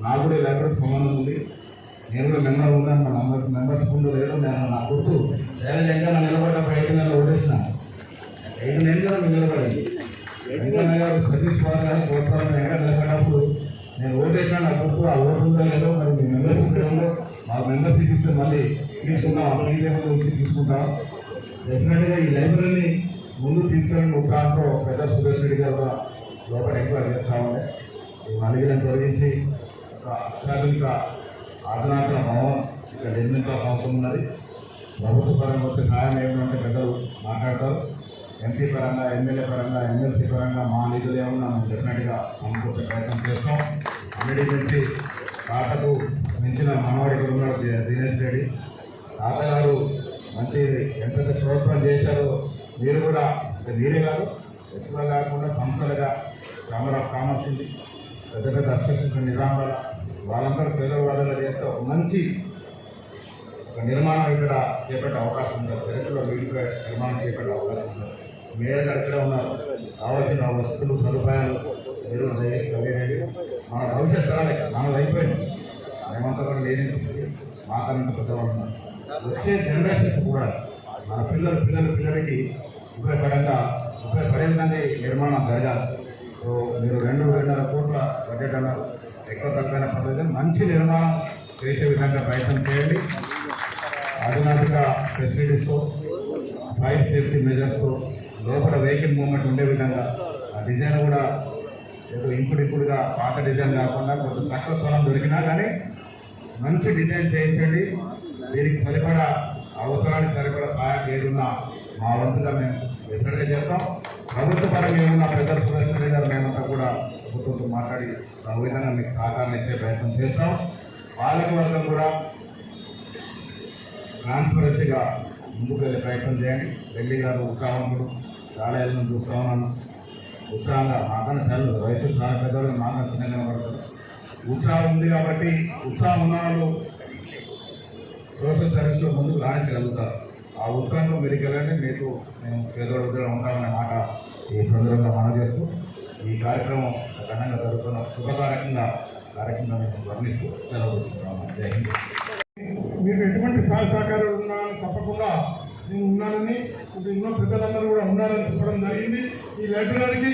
నాకు కూడా ఈ లైబ్రరీ సంబంధం ఉంది. నేను కూడా మెంబర్ ఉన్నాను. మన మెంబర్స్ ముందు లేదు. నేను నా గుర్తు జంగా నిలబడ్డప్పుడు 5 నెలలు ఓటేసిన 5 నెలలు నిలబడింది. వెంకన్న గారు సతీష్ కుమార్ గారు కోట్ల వెంకట నిలబడినప్పుడు నేను ఓటేసిన నా గుర్తు ఆ ఓటు ఉందో లేదో మరి మీ మెంబర్షిప్ ఏమో మా మెంబర్షిప్ ఇస్తే మళ్ళీ తీసుకుంటాం, తీసుకుంటాం. డెఫినెట్గా ఈ లైబ్రరీని ముందు తీసుకెళ్ళిన ఉత్సాహంతో పెద్ద సురేష్ రెడ్డి గారు లోపల ఎంక్వైరీ చేస్తూ ఉండే ఈ మలిగిలను తొలగించి ఒక అత్యాధునిక ఆధునాతన భవనం ఇక్కడ నిర్మించాల్సిన అవసరం ఉన్నది. ప్రభుత్వ పరంగా వచ్చే సహాయం ఏమిటంటే పెద్దలు మాట్లాడతారు. ఎంపీ పరంగా, ఎమ్మెల్యే పరంగా, ఎమ్మెల్సీ పరంగా మా నిధులు ఏమన్నా మేము డెఫినెట్గా సమకూర్చే ప్రయత్నం చేస్తాం. అన్నిటి నుంచి తాతకు మించిన మనవాడి కూడా ఉన్నాడు దినేష్ రెడ్డి. తాతగారు మంచి ఎంత ప్రోత్సాహం చేశారో మీరు కూడా మీరే కాదు ఎక్కువ కాకుండా సంస్థలుగా ఛాంబర్ ఆఫ్ కామర్స్ ఉంది, పెద్ద పెద్ద అసోసియేషన్ నిజామాబాద్ వాళ్ళందరూ పేదవాళ్ళలో చేస్తే ఒక మంచి నిర్మాణం ఇక్కడ చేపట్టే అవకాశం ఉంటుంది. చరిత్రలో వీటిగా నిర్మాణం చేపట్టే అవకాశం ఉంటుంది. మేయర్ గారు ఇక్కడ ఉన్నారు. కావాల్సిన వసతులు సదుపాయాలు మీరు కలిగేది మన భవిష్యత్ తరాలే మనది అయిపోయింది. మేమంతా కూడా లేని మాకన్నా పెద్దవాళ్ళు ఉన్నారు. వచ్చే జనరేషన్స్ కూడా మన పిల్లలకి ఉపయోగపడేది నిర్మాణం జరగాలి. సో మీరు 2.5 కోట్ల బడ్జెట్ అన్నారు, ఎక్కువ తక్కువైన పద్ధతి మంచి నిర్మాణం చేసే విధంగా ప్రయత్నం చేయండి. అధునాతిక ఫెసిలిటీస్తో, ఫైర్ సేఫ్టీ మెజర్స్తో, లోపల వెహికల్ మూవ్మెంట్ ఉండే విధంగా డిజైన్ కూడా ఏదో ఇప్పుడిప్పుడుగా పాత డిజైన్ కాకుండా కొంచెం తక్కువ స్థలం దొరికినా కానీ మంచి డిజైన్ చేయించండి. దీనికి సరిపడా అవసరానికి సరిపడా సహాయం ఏదున్నా మా వంతుగా మేము ఎప్పటికే చేస్తాం. ప్రభుత్వ పరంగా ఏమన్నా పెద్ద సురేశ్వరి గారు మేమంతా కూడా ప్రభుత్వంతో మాట్లాడి ఆ విధంగా మీకు సహకారం ఇచ్చే ప్రయత్నం చేస్తాం. పాలకవర్గం కూడా ట్రాన్స్పరెన్సీగా ముందుకు వెళ్ళే ప్రయత్నం చేయండి. రెడ్డి గారు ఉత్సాహంతుడు, చాలా ఏళ్ళ నుంచి చూస్తూ ఉన్నాను. ఉత్సాహంగా మాకన్నా తెలు వయసు చాలా పెద్దవాళ్ళు మాకన్నా చిన్నగా పడతారు. ఉత్సాహం ఉంది కాబట్టి ఉత్సాహం ఉన్న వాళ్ళు సోషల్ సర్వీస్లో ముందుకు రాణించగలుగుతారు. ఆ ఉత్సాహంలో మీరుకి వెళ్ళండి. మీకు మేము పేదోడు ఉద్యోగం ఉంటామనే మాట ఈ సందర్భంగా మనం చేస్తూ ఈ కార్యక్రమం ఘనంగా జరుగుతున్న శుభకార్యక్రమంగా మేము వర్ణిస్తూ సెలవు తీసుకున్నాము. జై హింద్. మీకు ఎటువంటి సహాయ సహకారాలు ఉన్నాయని తప్పకుండా నేను ఉన్నానని, ఇప్పుడు ఎన్నో పెద్దలందరూ కూడా ఉన్నారని చెప్పడం జరిగింది. ఈ లైబ్రరీకి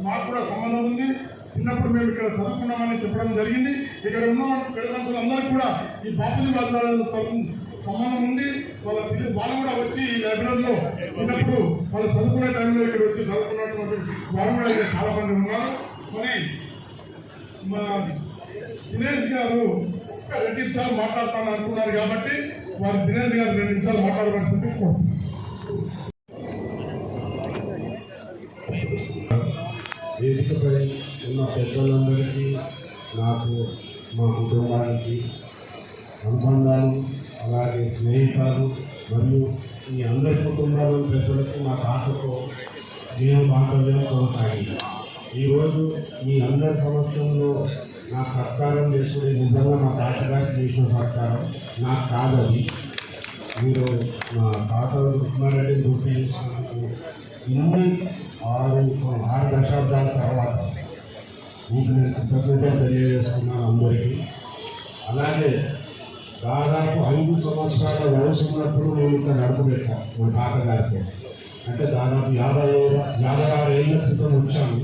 మాకు కూడా సంబంధం ఉంది. చిన్నప్పుడు మేము ఇక్కడ చదువుకున్నామని చెప్పడం జరిగింది. ఇక్కడ ఉన్న పెద్దలందరికీ కూడా ఈ బాపుజీ వాళ్ళ సంబంధం ఉంది. వాళ్ళు కూడా వచ్చి ఈ లైబ్రరీలో చిన్నప్పుడు వాళ్ళు చదువుకునే టైంలో ఇక్కడ వచ్చి చదువుకున్నటువంటి వాళ్ళు కూడా ఇక్కడ చాలా మంది ఉన్నారు. మరి మా దినేష్ గారు ఒక్క 2 నిమిషాలు మాట్లాడతాను అనుకున్నారు కాబట్టి వారు దినేష్ గారు 2 నిమిషాలు మాట్లాడబడుతుంది. వేదికపై ఉన్న పెద్దలందరికీ, నాకు, మా కుటుంబానికి అనుబంధాలు, అలాగే స్నేహితులు మరియు ఈ అందరి కుటుంబాల పెద్దలకు మా తాతతో నేను బాంధవ్యం కొనసాగింది. ఈరోజు మీ అందరి సమక్షంలో నాకు సత్కారం చేసుకునే నిజంగా మా తాతగారికి చేసిన సత్కారం నాకు కాదని మీరు మా తాత కృష్ణారెడ్డిని గుర్తు చేసినందుకు ఇన్ని 6 దశాబ్దాల తర్వాత మీకు నేను కృతజ్ఞతలు తెలియజేస్తున్నాను అందరికీ. అలాగే దాదాపు 5 సంవత్సరాల వయసు ఉన్నప్పుడు నేను ఇక్కడ నడుపుపెట్టాను మా తాతగారితో. అంటే దాదాపు 56 ఏళ్ళ క్రితం వచ్చాను.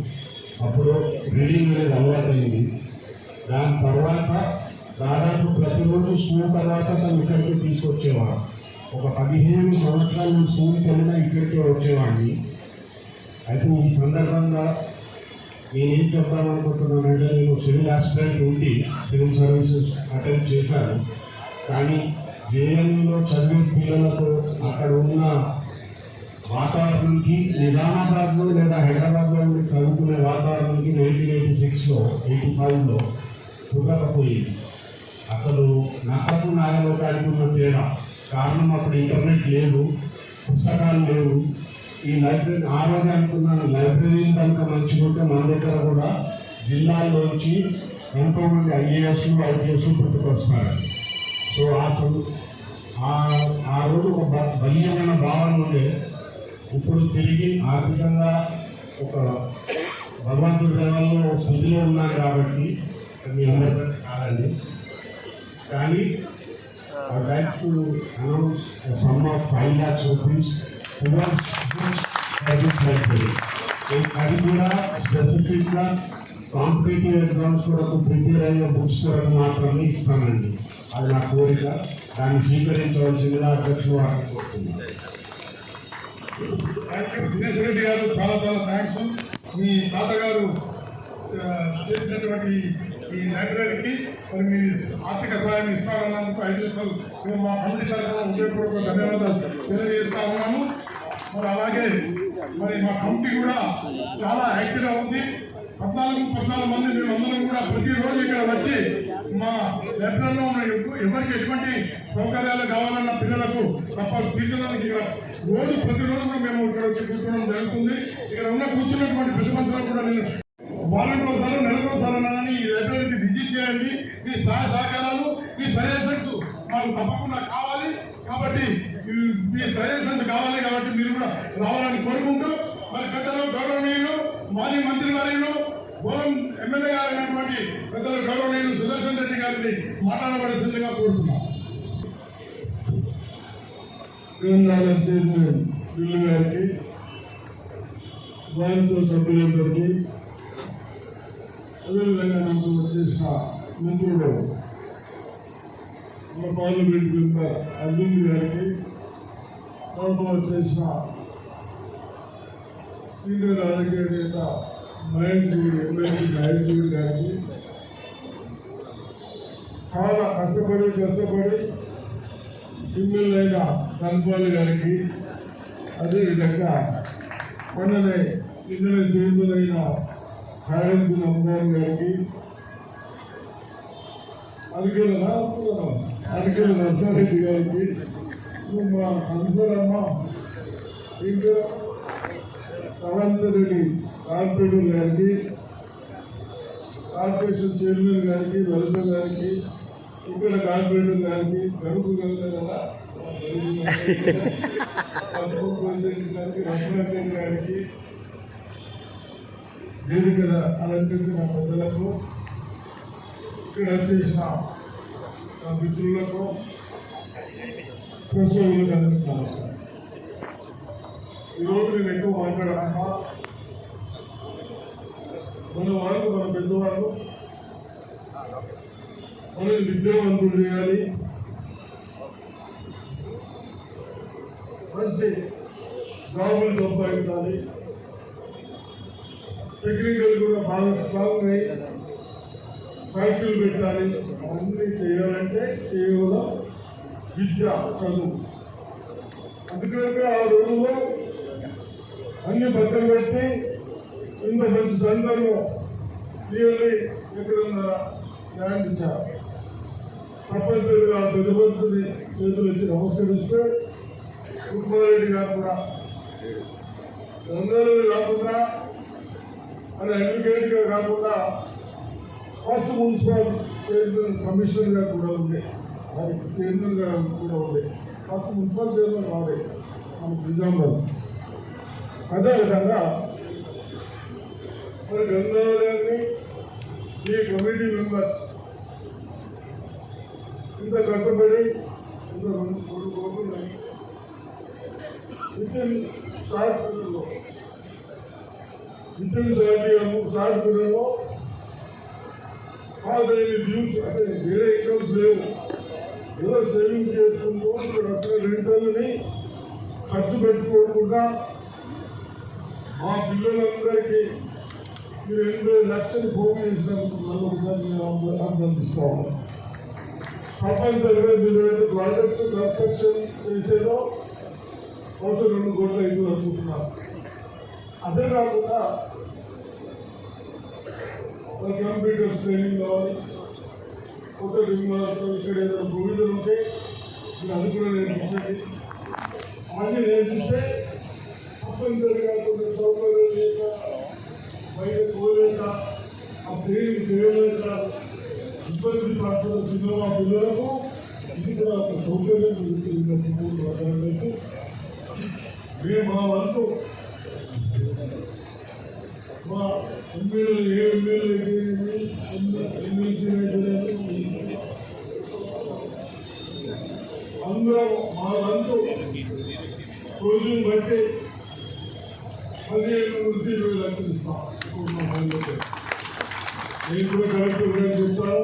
అప్పుడు రీడింగ్ అనేది అలవాటైంది. దాని తర్వాత దాదాపు ప్రతిరోజు స్కూల్ తర్వాత తను ఇక్కడికి తీసుకొచ్చేవాడు. ఒక 15 సంవత్సరాలు నేను స్కూల్కి వెళ్ళినా ఇక్కడికే వచ్చేవాడిని. అయితే ఈ సందర్భంగా నేనేం చెప్తామనుకుంటున్నానంటే, నేను సివిల్ ఆస్పిరెంట్ ఉండి సివిల్ సర్వీసెస్ అటెండ్ చేశాను. కానీ జేఎన్యూలో చదివే పిల్లలకు అక్కడ ఉన్న వాతావరణానికి నిజామాబాద్లో లేదా హైదరాబాద్లో ఉండి చదువుకునే వాతావరణానికి 1986లో 85లో కుదరకపోయింది. అసలు నక్కకు నాగలోకానికి ఉన్న తేడా కారణం అప్పుడు ఇంటర్నెట్ లేదు, పుస్తకాలు లేవు. ఈ లైబ్రరీ ఆ రోజు అనుకున్నాను, లైబ్రరీ కనుక మంచిగా ఉంటే మన దగ్గర కూడా జిల్లాల్లోంచి ఎంతోమంది ఐఏఎస్లు ఐపీఎస్లు పుట్టుకొస్తారని. సో ఆ రోజు ఒక బలీయమైన భావన ఉండే. ఇప్పుడు తిరిగి ఆర్థికంగా ఒక భగవంతుడి దేవాల్లో స్థితిలో ఉన్నాను కాబట్టి మీ అందరికీ కాదండి. కానీ I would like to announce a sum of 5 lakhs rupees towards this library. అది కూడా స్పెసిఫిక్గా కాంపిటేటివ్ ఎగ్జామ్స్ కొరకు ప్రిపేర్ అయ్యే బుక్స్ కొరకు మాత్రమే ఇస్తానండి. అది నా కోరిక. దాన్ని స్వీకరించవలసిందిగా అధ్యక్షులు వారిని కోరుతున్నాను. దినేష్ రెడ్డి గారు చాలా చాలా థ్యాంక్స్. మీ తాతగారు చేసినటువంటి ఈ లైబ్రరీకి మరి మీ ఆర్థిక సహాయం ఇస్తారన్నందుకు 5 లక్షలు మేము మా కమిటీ తరఫున ఉదయపూర్వక ధన్యవాదాలు తెలియజేస్తా ఉన్నాము. మరి అలాగే మరి మా కమిటీ కూడా చాలా యాక్టివ్గా ఉంది. 14 మంది మేమందరం కూడా ప్రతిరోజు ఇక్కడ వచ్చి మా లైబ్రరీలో ఉన్న ఎవరికి ఎటువంటి సౌకర్యాలు కావాలన్న పిల్లలకు తప్ప తీర్చడానికి ఇక్కడ ప్రతిరోజు కూడా మేము ఇక్కడ వచ్చి కూర్చోవడం జరుగుతుంది. ఇక్కడ ఉన్న కూర్చున్నటువంటి ప్రతిమంతులకు కూడా నేను వారంకోసారి నెలకోసారి ఈ లైబ్రరీకి విజిట్ చేయండి. మీ సహాయ సహకారాలు, మీ సజెషన్స్ మాకు తప్పకుండా కావాలి. కాబట్టి మీ సజెషన్స్ కావాలి కాబట్టి మీరు కూడా రావాలని కోరుకుంటూ, మరి పెద్దలు గౌరవనీయులు మాజీ మంత్రి వర్యులు గౌరవం ఎమ్మెల్యే గారు అయినటువంటి పెద్దలు గౌరవనీయులు సుదర్శన్ రెడ్డి గారిని మాట్లాడబడిసిందిగా కోరుతున్నాం. తెలంగాణ చైర్మన్ బిల్లు గారికి, వారితో సభ్యులందరికీ, అదేవిధంగా నాకు వచ్చేసిన మిత్రుడు మన పార్లమెంట్ మెంబర్ అర్జున్ గారికి, నాతో వచ్చేసిన సీనియర్ రాజకీయ నేత ఎమ్మెల్సీ నాయకుడు గారికి చాలా కష్టపడి ఎమ్మెల్యేల కల్పాలి గారికి, అదేవిధంగా మొన్ననే ఇందులో చేతులైన సాయంత్రం అమ్మాయి గారికి, అరికెల నర్సారెడ్డి గారికి, మా సంసారమ్మ ఇంకా సవంతరెడ్డి కార్పొరేటర్ గారికి, కార్పొరేషన్ చైర్మన్ గారికి, లలిత గారికి, ఇక్కడ కార్పొరేటర్ గారికి, గడుపు కదా రఘునందన్ గారికి, వేదిక అలంకరించిన పెద్దలకు, ఇక్కడ చేసిన మిత్రులకు, ప్రసవులకు అందరికీ నమస్కారం. ఈరోజు నేను ఎక్కువ మాట్లాడాలమ్మా, మన వాళ్ళు, మన పెద్దవాళ్ళు మనం విద్యావంతులు చేయాలి, మంచి జాబులు సంపాదించాలి, టెక్నికల్ కూడా బాగా స్ట్రాంగ్ అయ్యి ఫ్యాక్టరీలు పెట్టాలి. అన్నీ చేయాలంటే కేవలం విద్య, చదువు. అందుకంటే ఆ రోజుల్లో అన్ని పక్కన పెట్టి ఇంత మంచి సందర్భం క్లియర్లీ ఎక్కడున్న ల్యాండ్ ఇచ్చారు. తప్పనిసరిగా పెద్ద మనుషుని చేతులు వచ్చి నమస్కరిస్తే కుమారెడ్డి గారు కూడా అందరూ కాకుండా అని అడ్వకేట్గా కాకుండా ఫస్ట్ మున్సిపల్ చైర్మన్ కమిషనర్గా కూడా ఉంది, వారికి చైర్మన్గా కూడా ఉంది. ఫస్ట్ మున్సిపల్ చైర్మన్ వాడే మనకు నిజామాబాద్. అదేవిధంగా మన గంగావరాన్ని ఈ కమిటీ మెంబర్స్ ఇంత కష్టపడి ఇంత కోరుకున్నాయి. షార్ట్ పీరియడ్లో కాదని డ్యూస్ అంటే వేరే ఇన్కమ్స్ లేవు, ఏదో సేవింగ్ చేసుకుంటూ ఇక్కడ వచ్చిన రెంటల్ని ఖర్చు పెట్టుకోకుండా మా పిల్లలందరికీ మీరు 80 లక్షలు భూమి చేసినందుకు మరొకసారి మేము అభినందిస్తాము. తప్పనిసరిగా మీరు ఏదైతే ప్రాజెక్టు కన్స్ట్రక్షన్ చేసేదో బహుశా 2 కోట్ల ఐదు అనుకుంటున్నారు. అదే కాకుండా కంప్యూటర్స్ ట్రైనింగ్ కావాలి, కొత్త డిమాండ్స్లో ఇక్కడ ఏదైనా భూమిలు ఉంటే మీరు అది కూడా నేర్పించండి. అన్నీ నేర్పిస్తే తప్పనిసరిగా కొన్ని సౌకర్యం లేక బయట పోలేక ఆ ట్రైనింగ్ చేయలేక ఇబ్బంది పడుతున్న చిన్న మా పిల్లలకు ఇది కూడా ఒక సౌకర్యం జరుగుతుంది. మేము మా వంతు మా ఎమ్మెల్యేలు ఏ ఎమ్మెల్యే ఎమ్మెల్సీ అందరం మా వంతు రోజులు బట్టి 15 నుంచి 20 లక్షలు ఇస్తాం. నేను కూడా కలెక్టర్ గారు చెప్తాను,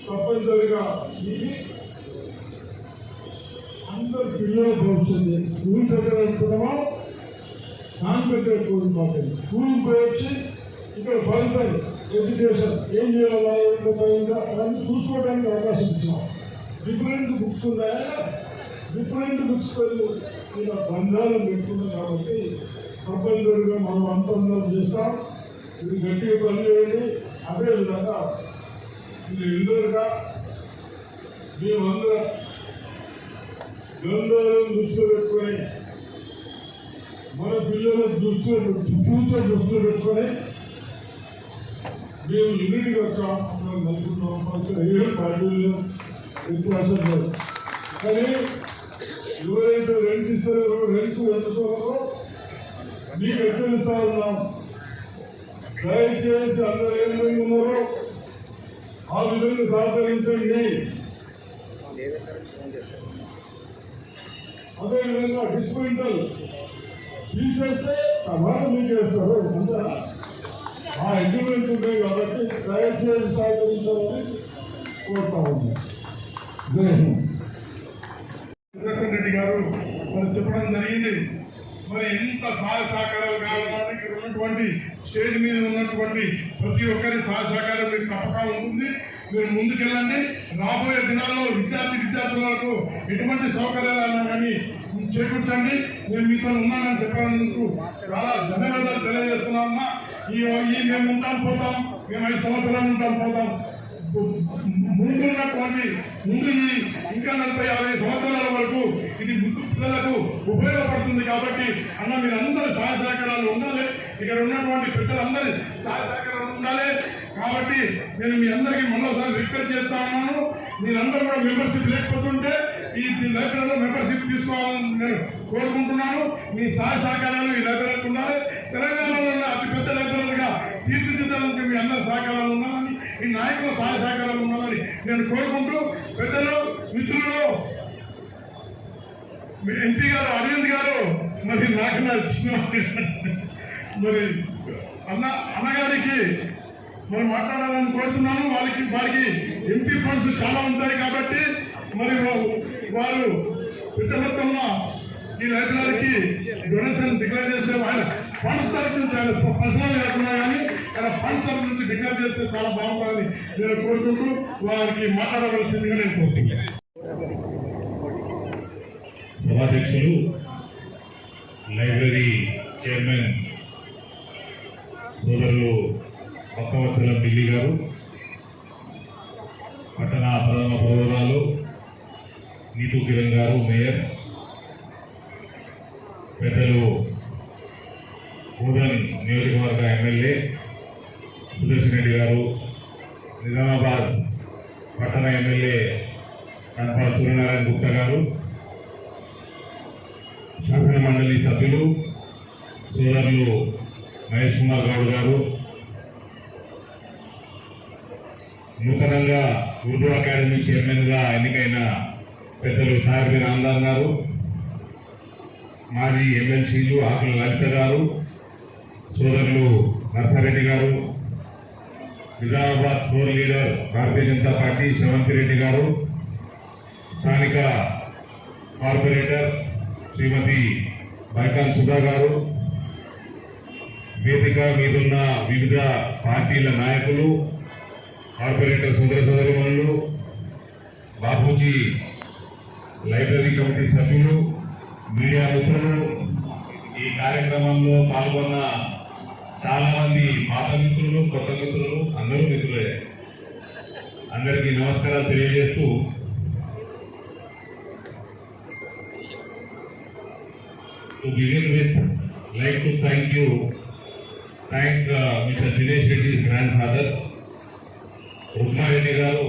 తప్పనిసరిగా ఇది అందరు పిల్లల భవిష్యత్తు. స్కూల్ పెట్టాలనుకున్నామా నాన్ పెట్టారు స్కూల్ పోయొచ్చి ఇక్కడ ఫర్దర్ ఎడ్యుకేషన్ ఏం చేయాలా అవన్నీ చూసుకోవడానికి అవకాశం ఇచ్చినాం. డిఫరెంట్ బుక్స్ ఉన్నాయా, డిఫరెంట్ బుక్స్ ఇలా బంధాలు పెట్టుకున్నాం. కాబట్టి తప్పనిసరిగా మనం అంతర్ధానం చేస్తాం. ఇది గట్టిగా పని చేయండి. అదేవిధంగా ఇది ఎల్లరుగా మేమందరం గ్రంథాలను దృష్టిలో పెట్టుకొని మన పిల్లల ఫ్యూచర్ దృష్టిలో పెట్టుకొని మేము యూనిట్గా కలుపుతున్నాం. ఏ పార్టీలు వ్యత్యాసం లేదు. కానీ ఎవరైతే రెంట్ ఇస్తారో రెంట్ వెళ్తున్నారో మీకు హెచ్చరిస్తా ఉన్నాం. దయచేసి అందరూ ఏం ఉన్నారో ఆ విధంగా సహకరించండి. అదేవిధంగా డిస్మెంటల్ తీసేస్తే తర్వాత మీకు వేస్తారు. అంతా ఆ అగ్రిమెంట్ ఉంటాయి కాబట్టి దయచేసి సహకరించాలని కోరుతా ఉంది. జై హింద్. రెడ్డి గారు మరి చెప్పడం జరిగింది. మరి ఎంత సహాయ సహకారాలు కావాలని ఇక్కడ ఉన్నటువంటి స్టేజ్ మీద ఉన్నటువంటి ప్రతి ఒక్కరి సహాయ సహకారం మీకు తప్పక ఉంటుంది. మీరు ముందుకెళ్ళండి. రాబోయే దినాల్లో విద్యార్థులకు ఎటువంటి సౌకర్యాలు కానీ చేకూర్చండి. నేను మీతో ఉన్నానని చెప్పినందుకు చాలా ధన్యవాదాలు తెలియజేస్తున్నామమ్మా. మేము ఉంటాం పోతాం, మేము 5 సంవత్సరాలు ఉంటాం పోతాం. ముందు ఇంకా 40-50 సంవత్సరాల వరకు ఇది పిల్లలకు ఉపయోగపడుతుంది. కాబట్టి అన్న మీరు అందరూ సహాయ సహకారాలు ఉండాలి. ఇక్కడ ఉన్నటువంటి పెద్దలందరి సహాయ సహకారాలు ఉండాలి. కాబట్టి నేను మీ అందరికీ మరోసారి రిక్వెస్ట్ చేస్తా ఉన్నాను. మీరందరూ కూడా మెంబర్షిప్ లేకపోతుంటే ఈ లైబ్రరీలో మెంబర్షిప్ తీసుకోవాలని నేను కోరుకుంటున్నాను. మీ సహాయ సహకారాలు ఈ లైబ్రరీకి ఉండాలి. తెలంగాణలో ఉన్న అతిపెద్ద లైబ్రరీగా తీర్చిదిద్దడానికి మీ అందరి సహకారాలు ఉండాలని, ఈ నాయకుల సహాయ సహకారాలు ఉండాలని నేను కోరుకుంటూ, పెద్దలు మిత్రులు ఎంపీ గారు అరవింద్ గారు మరి నాకు మరి అన్నగారికి మరి మాట్లాడాలని కోరుతున్నాను. వారికి ఎంపీ ఫండ్స్ చాలా ఉంటాయి కాబట్టి మరి వారు పెద్ద మొత్తంలో ఈ లైబ్రరీకి డొనేషన్ డిక్లేర్ చేస్తే ఆయన ఫండ్స్ తరఫు నుంచి ఆయన పర్సనల్ లేకున్నా కానీ ఆయన ఫండ్స్ తరఫు నుంచి డిక్లేర్ చేస్తే చాలా బాగుంటుందని నేను కోరుకుంటూ వారికి మాట్లాడవలసిందిగా నేను కోరుతున్నాను. సభాధ్యక్షులు, లైబ్రరీ చైర్మన్ సోదరులు పక్కవత్సల బిల్లి గారు, పట్టణ ప్రథమ పౌరాలు నీతూ కిరణ్ గారు, మేయర్, పెద్దలు బోధన్ నియోజకవర్గ ఎమ్మెల్యే సుదర్శన్ రెడ్డి గారు, నిజామాబాద్ పట్టణ ఎమ్మెల్యే కనపాల సూర్యనారాయణ గుప్తా గారు, శాసన మండలి సభ్యులు సోదరులు మహేష్ కుమార్ గౌడ్ గారు, నూతనంగా ఉర్దూ అకాడమీ చైర్మన్ గా ఎన్నికైన పెద్దలు తారబి రామ్దాన్ గారు, మాజీ ఎమ్మెల్సీలు ఆకుల లలిత గారు, సోదరులు నర్సారెడ్డి గారు, Nizamabad floor leader Bharatiya Janata party Sravanthi Reddy గారు, స్థానిక కార్పొరేటర్ శ్రీమతి బైకాన్ సుధా గారు, వేదిక మీదున్న వివిధ పార్టీల నాయకులు, కార్పొరేటర్ సోదర సోదరిమణులు, బాపూజీ లైబ్రరీ కమిటీ సభ్యులు, మీడియా మిత్రులు, ఈ కార్యక్రమంలో పాల్గొన్న చాలా మంది పాత మిత్రులు, కొత్త మిత్రులు, అందరూ మిత్రులే. అందరికీ నమస్కారాలు తెలియజేస్తూ to begin with, like to thank Mr. Dinesh Reddy's grandfather, Rukma Reddy Garu,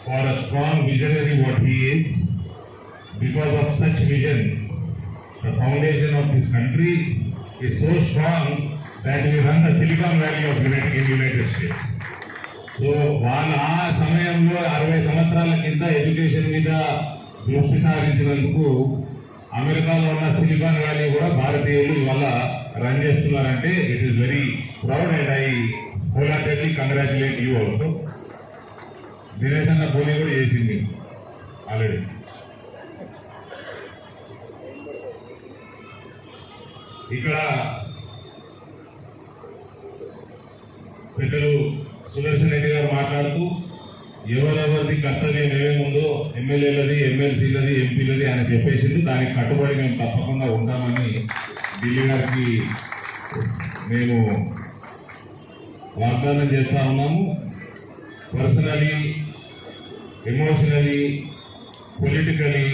for a strong visionary what he is. Because of such vision, the foundation of this country is so strong that we run the Silicon Valley of United States. So, వాళ్ళ ఆ సమయంలో 60 సంవత్సరాల కింద education మీద దృష్టి సారించినందుకు అమెరికాలో ఉన్న silicon valley కూడా భారతీయులు ఇవాళ రన్ చేస్తున్నారంటే it is very proud and I wholeheartedly congratulate you also. Dinesh అన్న పోనీ కూడా చేసింది ఆల్రెడీ. ఇక్కడ పెద్దలు సుదర్శన్ రెడ్డి గారు మాట్లాడుతూ ఎవరెవరిది కర్తవ్యం ఏమేముందో ఎమ్మెల్యేలది, ఎమ్మెల్సీలది, ఎంపీలది ఆయన చెప్పేసింది. దానికి కట్టుబడి మేము తప్పకుండా ఉంటామని ఢిల్లీ గారికి మేము వాగ్దానం చేస్తా ఉన్నాము. Personally, emotionally, politically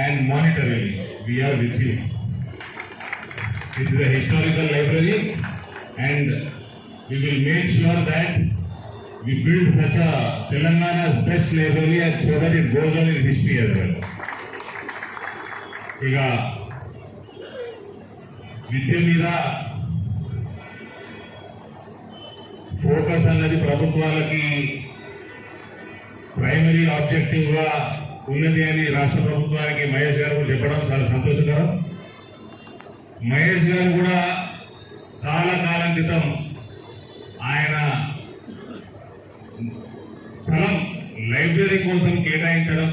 and monetarily we are with you. It is a historical library and we will make sure that we build such a Telangana's best library and so that it goes on in history as well. ఇక విద్య మీద focus అన్నది ప్రభుత్వాలకి primary objective గా ఉన్నది అని రాష్ట్ర ప్రభుత్వానికి మహేష్ గారు చెప్పడం చాలా సంతోషకరం. మహేష్ గారు కూడా చాలా కాలం క్రితం ఆయన స్థలం లైబ్రరీ కోసం కేటాయించడం,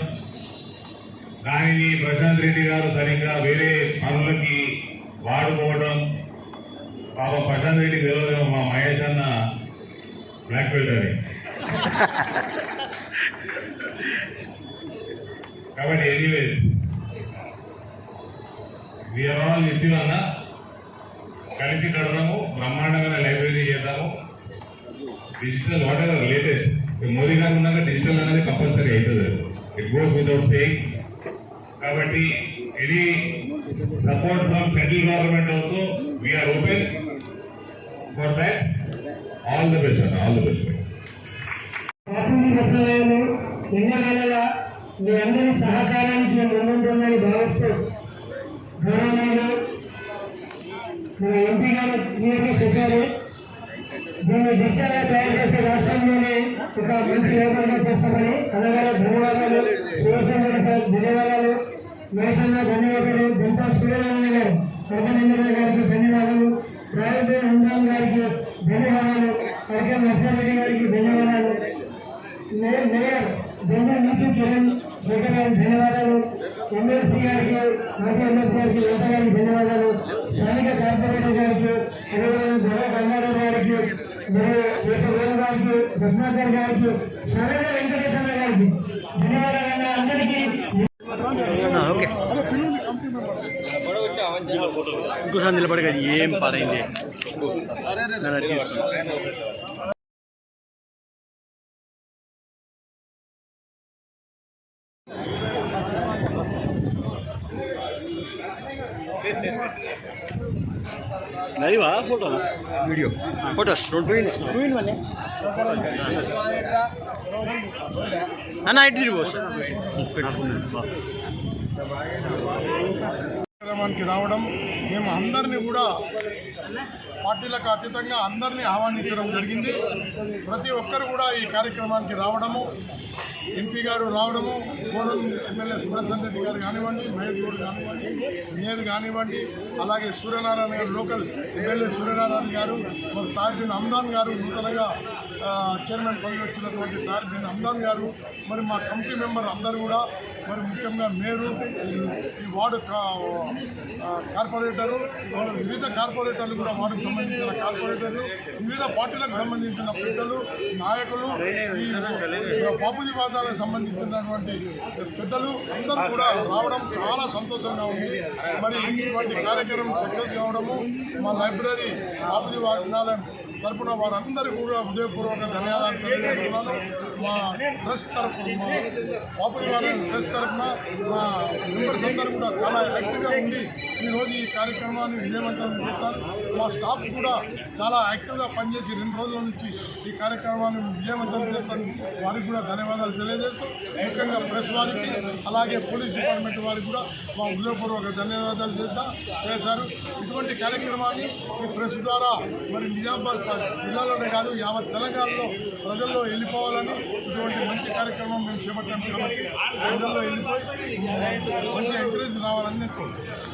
దానిని ప్రశాంత్ రెడ్డి గారు సరిగ్గా వేరే పనులకి వాడుకోవడం. పాప ప్రశాంత్ రెడ్డి గెలవలేమో మా మహేష్ అన్న బ్లాక్ బెల్ట్ అని. కాబట్టి ఎనీవేస్ వీఆర్ ఆల్ నిత్యులన్న కలిసి కడదాము, బ్రహ్మాండంగా లైబ్రరీ చేద్దాము. Digital whatever latest Modi గారు ఉన్నాక డిజిటల్ అనేది కంపల్సరీ అవుతుంది. It goes without saying. కాబట్టి any support from central government also we are open for that. All the best అన్న, ఆల్ ది బెస్ట్. ఎన్నో మీ అందరి సహకారానికి ముందుంటుందని భావిస్తూ గౌరవనీయులు మన ఎంపీ గారు మీరే చెప్పారు. దీన్ని దిశగా తయారు చేసే రాష్ట్రంలోనే ఒక మంచి లేబర్గా చేస్తామని. అలాగే ధన్యవాదాలు శివశంకర్ సార్, ధన్యవాదాలు మహేశన్న, ధన్యవాదాలు దంతా సూర్యనారాయణ గారు, సర్వనందన గారికి ధన్యవాదాలు, రాయల్ ఉందాం గారికి ధన్యవాదాలు, కరిక నర్సారెడ్డి గారికి ధన్యవాదాలు, మేయర్ జనరల్ నీతి కిరణ్ శేఖర్ గారికి ధన్యవాదాలు, ఎమ్మెల్సీ గారికి, మాజీ ఎమ్మెల్సీ గారికి లత గారికి ధన్యవాదాలు, స్థానిక కార్పొరేటర్ గారికి, అదేవిధంగా గొడవ గంగారావు గారికి, దేశవేణు గారికి, రత్నాకర్ గారికి, సరళ వెంకటేశ్వర గారికి ధన్యవాదాలు. అందరికీ ఇంకోసారి నిలబడి కదా ఏం పారైంది. నదివా photo video photos two in one అన్న ఇటు తిరిగి కార్యక్రమానికి రావడం, మేము అందరినీ కూడా పార్టీలకు అతీతంగా అందరినీ ఆహ్వానించడం జరిగింది. ప్రతి ఒక్కరు కూడా ఈ కార్యక్రమానికి రావడము, ఎంపీ గారు రావడము, కోదం ఎమ్మెల్యే సుదర్శన్ రెడ్డి గారు కానివ్వండి, మహేష్ గౌడ్ కానివ్వండి, మేయర్ కానివ్వండి, అలాగే సూర్యనారాయణ గారు, లోకల్ ఎమ్మెల్యే సూర్యనారాయణ గారు, మరి తారిబిన్ హమ్దాన్ గారు, నూతనంగా చైర్మన్ పదవి వచ్చినటువంటి తారిబిన్ హమ్దాన్ గారు, మరి మా కమిటీ మెంబర్ అందరూ కూడా, మరి ముఖ్యంగా మేయరు, ఈ వార్డు కార్పొరేటరు, వివిధ కార్పొరేటర్లు కూడా వార్డుకు సంబంధించిన కార్పొరేటర్లు, వివిధ పార్టీలకు సంబంధించిన పెద్దలు, నాయకులు, ఈ బాపూజీ వాదాలకు సంబంధించినటువంటి పెద్దలు అందరూ కూడా రావడం చాలా సంతోషంగా ఉంది. మరి ఇటువంటి కార్యక్రమం సక్సెస్ కావడము మా లైబ్రరీ బాపూజీ వాదాలయం తరఫున వారందరూ కూడా హృదయపూర్వక ధన్యవాదాలు తెలియజేస్తున్నాను. మా ట్రస్ట్ తరఫున, మా బాపూజీ వాదాలయం ట్రస్ట్ తరఫున మా మెంబర్స్ అందరూ కూడా చాలా యాక్టివ్గా ఉండి ఈరోజు ఈ కార్యక్రమాన్ని విజయవంతం చేస్తారు. మా స్టాఫ్ కూడా చాలా యాక్టివ్గా పనిచేసి 2 రోజుల నుంచి ఈ కార్యక్రమాన్ని విజయవంతం చేస్తాను. వారికి కూడా ధన్యవాదాలు తెలియజేస్తూ, ముఖ్యంగా ప్రెస్ వారికి, అలాగే పోలీస్ డిపార్ట్మెంట్ వారికి కూడా మా హృదయపూర్వక ధన్యవాదాలు చేశారు. ఇటువంటి కార్యక్రమాన్ని ఈ ప్రెస్ ద్వారా మరి నిజామాబాద్ జిల్లాలోనే కాదు యావత్ తెలంగాణలో ప్రజల్లో వెళ్ళిపోవాలని ఇటువంటి మంచి కార్యక్రమం మేము చేపట్టాం. కాబట్టి ప్రజల్లో వెళ్ళిపోయి మంచి ఎంకరేజ్ రావాలని నేను కోరుతున్నాను.